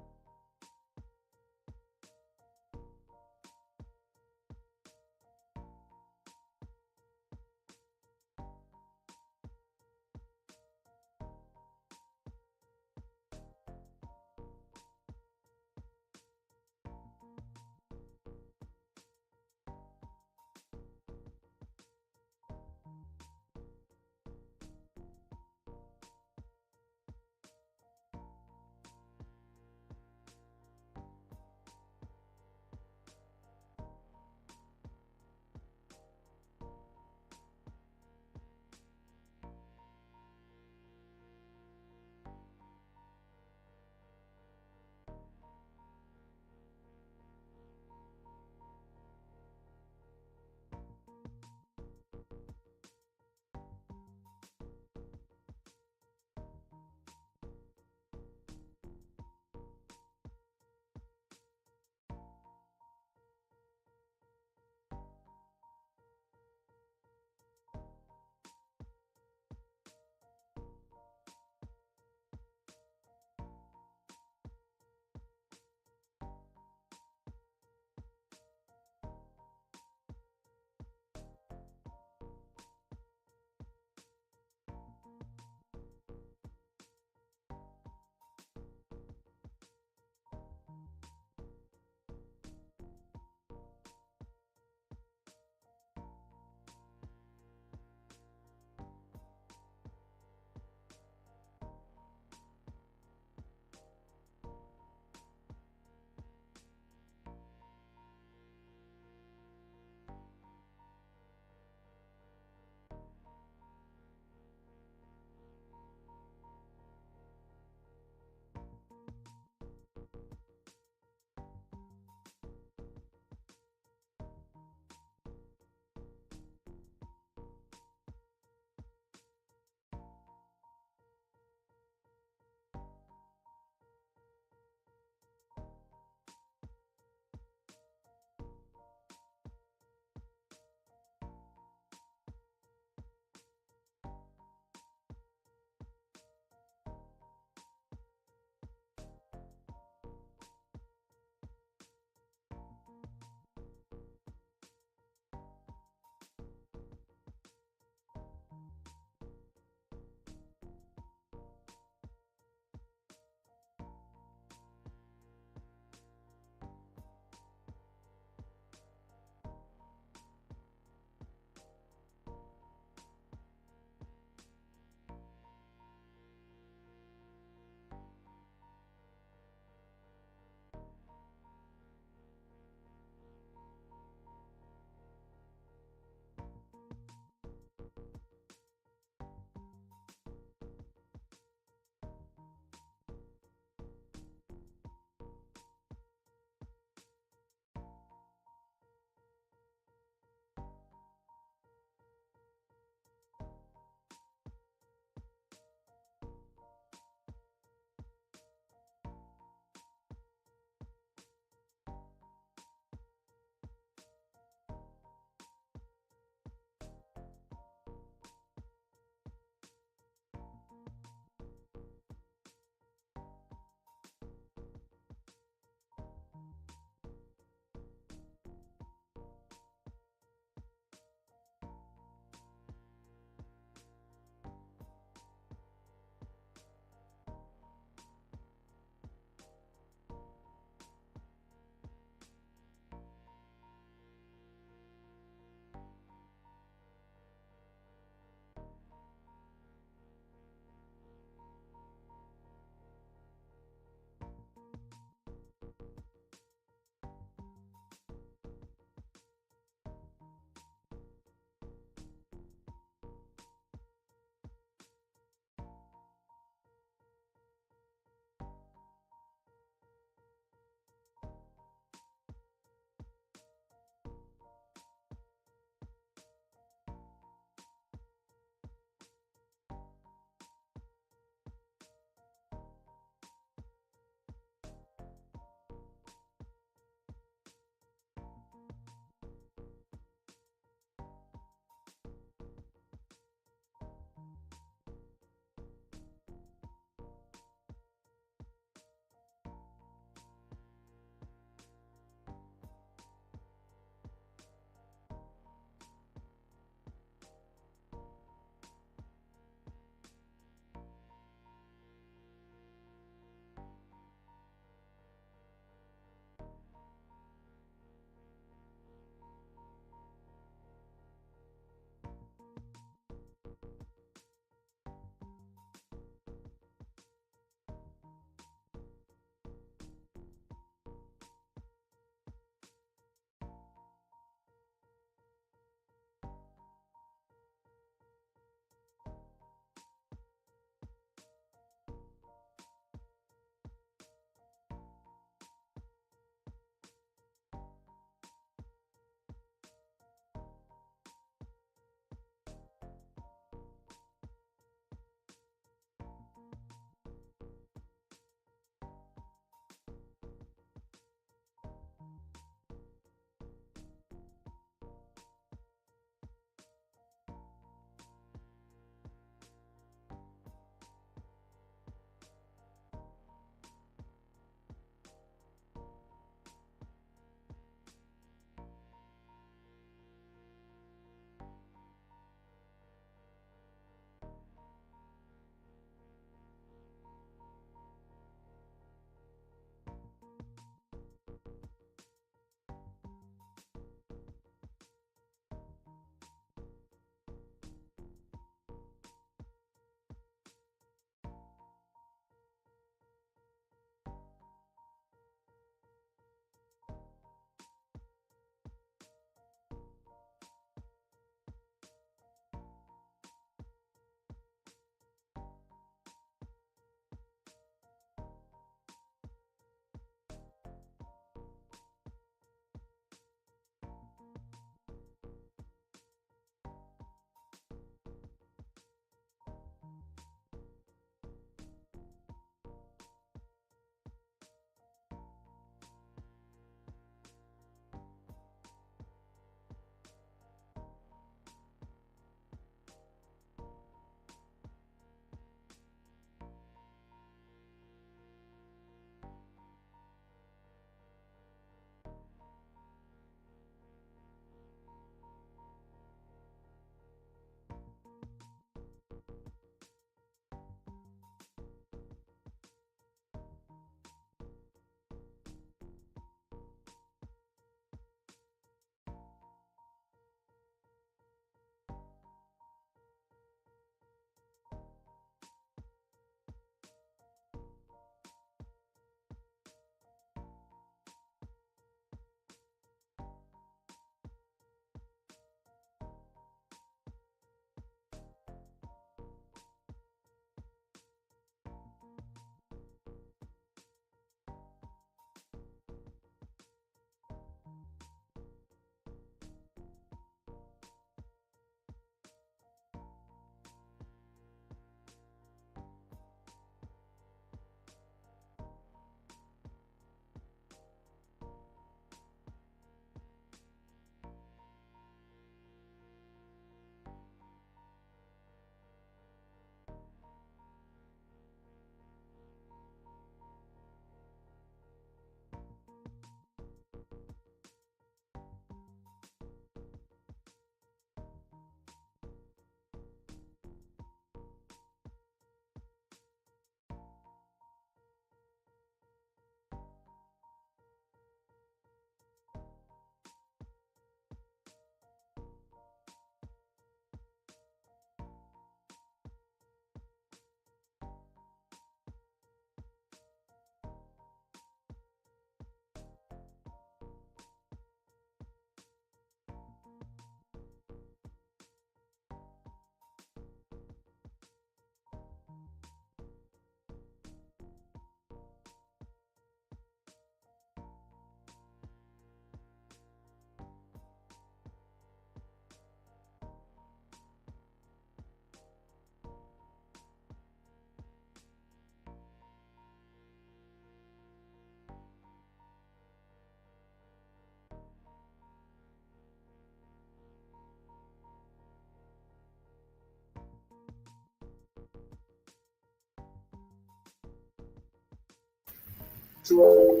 Hello.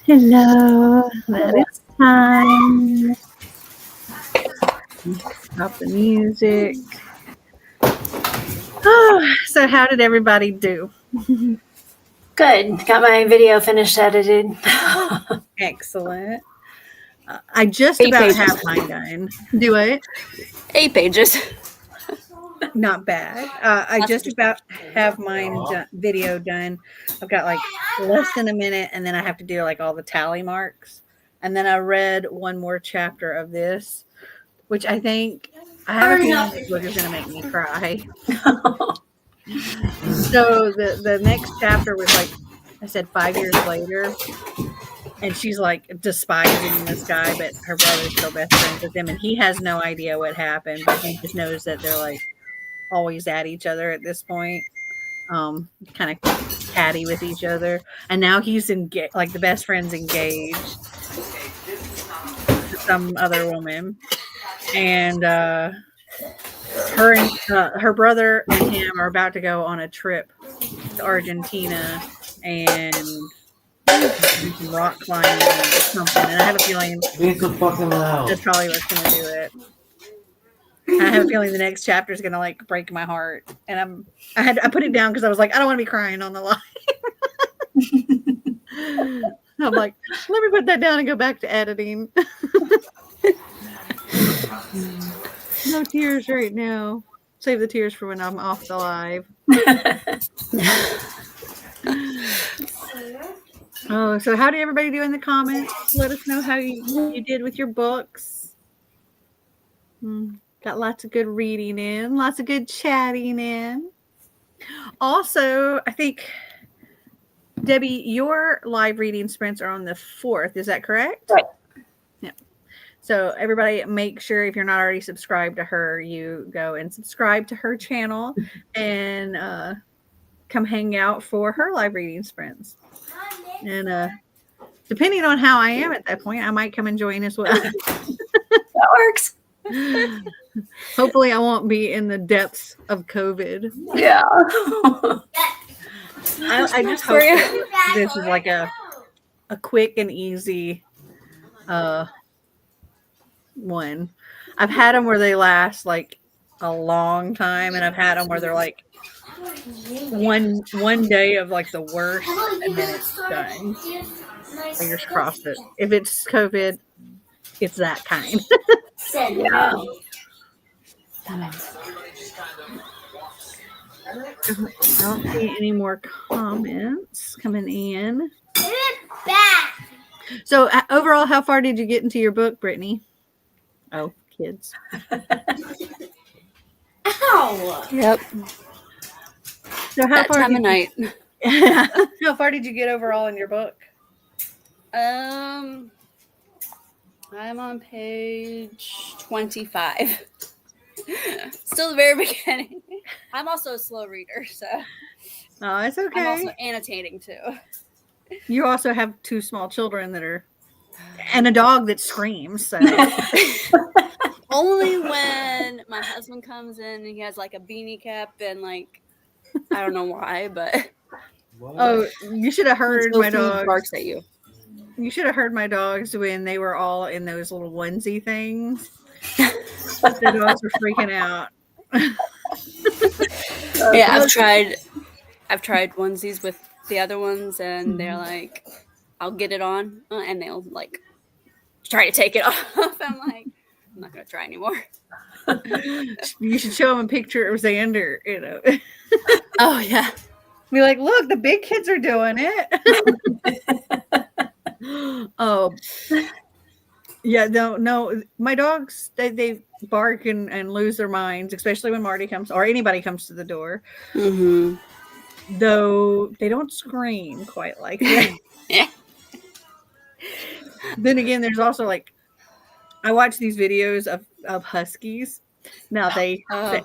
Hello. That is time. Stop the music. Oh, so how did everybody do? Good. Got my video finished edited. Excellent. I just 8 about pages. have mine done. Do it. 8 pages. Not bad. I That's just just- about have mine video done. I've got like less than a minute, and then I have to do like all the tally marks. And then I read one more chapter of this, which I think I have a feeling this book is going to make me cry. So the next chapter was like I said 5 years later, and she's like despising this guy, but her brother's still best friends with him, and he has no idea what happened, but he just knows that they're like always at each other at this point, kind of catty with each other, and now he's engaged, like the best friend's engaged to some other woman, and her brother and him are about to go on a trip to Argentina and do some rock climbing or something, and I have a feeling Be so fucking loud. that's probably what's going to do it. I have a feeling the next chapter is going to like break my heart, and I put it down because I was like, I don't want to be crying on the line. I'm like, let me put that down and go back to editing. No tears right now. Save the tears for when I'm off the live. Oh, so how did everybody do in the comments? Let us know how you did with your books. Got lots of good reading in, lots of good chatting in. Also, I think, Debbie, your live reading sprints are on the 4th. Is that correct? Right. Yeah. So everybody, make sure if you're not already subscribed to her, you go and subscribe to her channel and come hang out for her live reading sprints. And depending on how I am at that point, I might come and join as well. That works. Hopefully, I won't be in the depths of COVID. Yeah. I just hope that this is like a quick and easy one. I've had them where they last like a long time, and I've had them where they're like one day of like the worst, and then it's done. Fingers crossed that if it's COVID, it's that kind. Yeah. I don't see any more comments coming in. So overall, how far did you get into your book, Brittany? Oh, kids. Ow. Yep. So how That far time of night. how far did you get overall in your book? I'm on page 25. Still the very beginning. I'm also a slow reader, so Oh, it's I'm okay. also annotating too. You also have 2 small children and a dog that screams. So Only when my husband comes in and he has like a beanie cap and like I don't know why, but oh, you should have heard until my he dogs. barks at you. You should have heard my dogs when they were all in those little onesie things. The dogs were freaking out. Yeah, I've tried onesies with the other ones, and they're like, I'll get it on, and they'll like try to take it off. I'm like, I'm not gonna try anymore. You should show them a picture of Xander, Oh yeah. Be like, look, the big kids are doing it. Oh, yeah, no, my dogs, they bark and lose their minds, especially when Marty comes or anybody comes to the door. Mm-hmm. Though they don't scream quite like that. Yeah. Then again, there's also like, I watch these videos of huskies. Now they I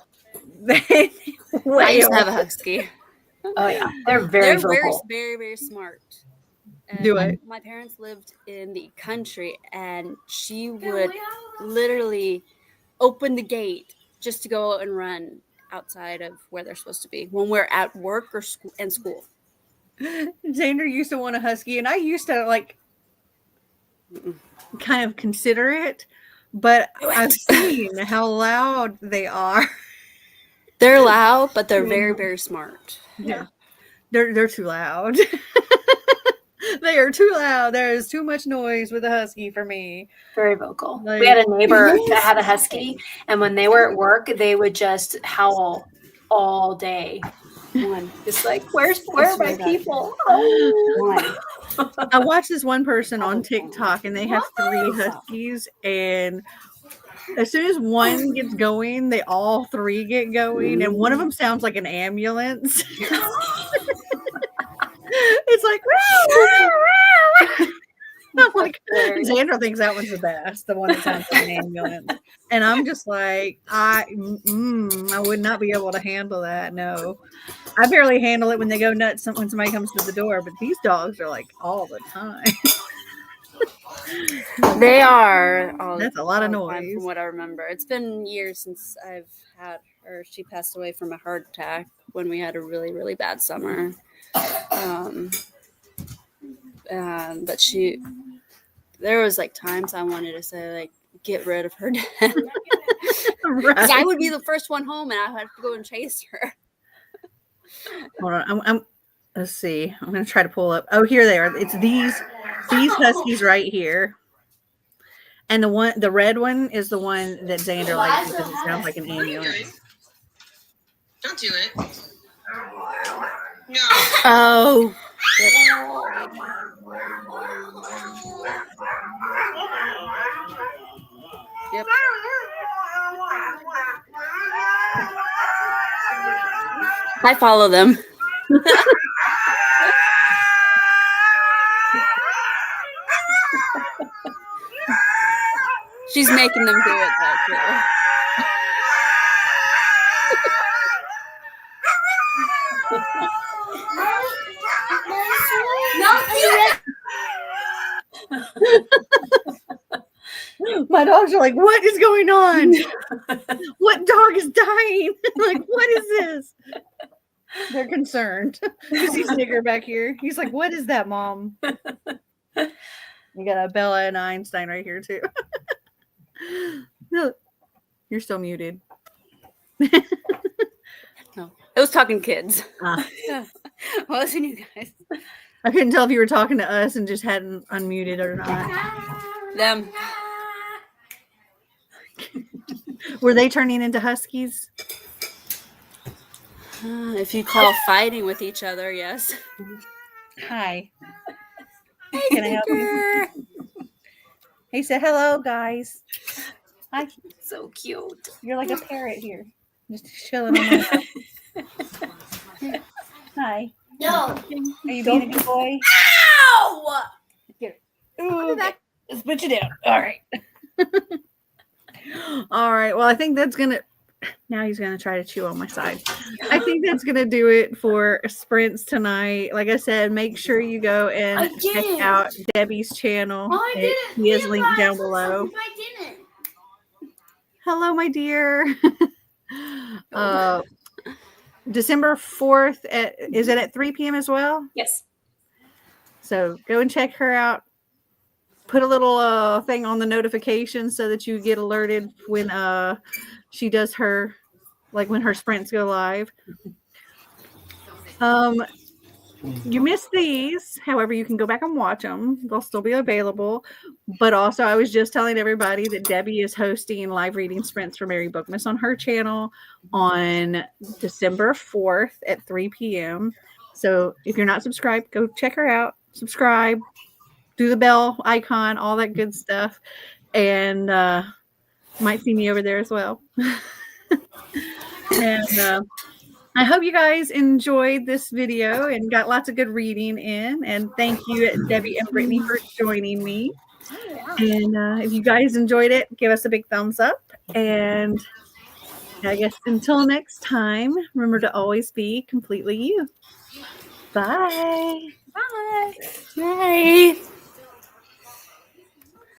wail. used to have a husky. Oh yeah. They're very They're vocal. very, very smart. And Do it. My parents lived in the country, and she would literally open the gate just to go out and run outside of where they're supposed to be when we're at work or school. Xander used to want a husky, and I used to like kind of consider it, but I've seen how loud they are. They're loud, but they're very, very smart. Yeah, they're too loud. They are too loud. There is too much noise with a husky for me. Very vocal. Like, we had a neighbor that had a husky, and when they were at work, they would just howl all day. Just like, where are my people? Oh. I watched this one person on TikTok, and they have 3 huskies, and as soon as one gets going, they all 3 get going, and one of them sounds like an ambulance. It's like, I'm like, Xander thinks that one's the best, the one that sounds like an ambulance. And I'm just like, I would not be able to handle that. No, I barely handle it when they go nuts when somebody comes to the door, but these dogs are like all the time. They are. That's a lot of noise. From what I remember. It's been years since I've had her. She passed away from a heart attack when we had a really, really bad summer. But there was like times I wanted to say like, get rid of her dad. Right. I would be the first one home and I would have to go and chase her. Hold on. Let's see. I'm going to try to pull up. Oh, here they are. It's these huskies right here. And the red one is the one that Xander likes because it sounds like an ambulance. Don't do it. No. Oh. Yep. I follow them. She's making them do it though, too. My dogs are like, what is going on? What dog is dying? Like, what is this? They're concerned. You see Snicker back here? He's like, what is that, Mom? We got a Bella and Einstein right here, too. No, you're still muted. No, it was talking kids. Yeah. Well, listen, you guys. I couldn't tell if you were talking to us and just hadn't unmuted or not. Them. Were they turning into huskies? If you call fighting with each other, yes. Hi. Can I help you? Hey, say hello, guys. Hi. So cute. You're like a parrot here. Just chilling on my lap. Hi. No. Are you being a good boy? Ow! Get it. Ooh, let's put you down. All right. All right. Well, I think that's going to... Now he's going to try to chew on my side. I think that's going to do it for Sprints tonight. Like I said, make sure you go and check out Debbie's channel. He is linked down below. Hello, my dear. December 4th, is it at 3 p.m. as well? Yes. So go and check her out. Put a little thing on the notifications so that you get alerted when she does her, like when her sprints go live. You missed these. However, you can go back and watch them. They'll still be available. But also, I was just telling everybody that Debbie is hosting live reading sprints for Merry Bookmas on her channel on December 4th at 3 p.m. So if you're not subscribed, go check her out. Subscribe. Do the bell icon, all that good stuff. And might see me over there as well. And I hope you guys enjoyed this video and got lots of good reading in. And thank you, Debbie and Brittany, for joining me. And if you guys enjoyed it, give us a big thumbs up. And I guess until next time, remember to always be completely you. Bye. Bye. Bye.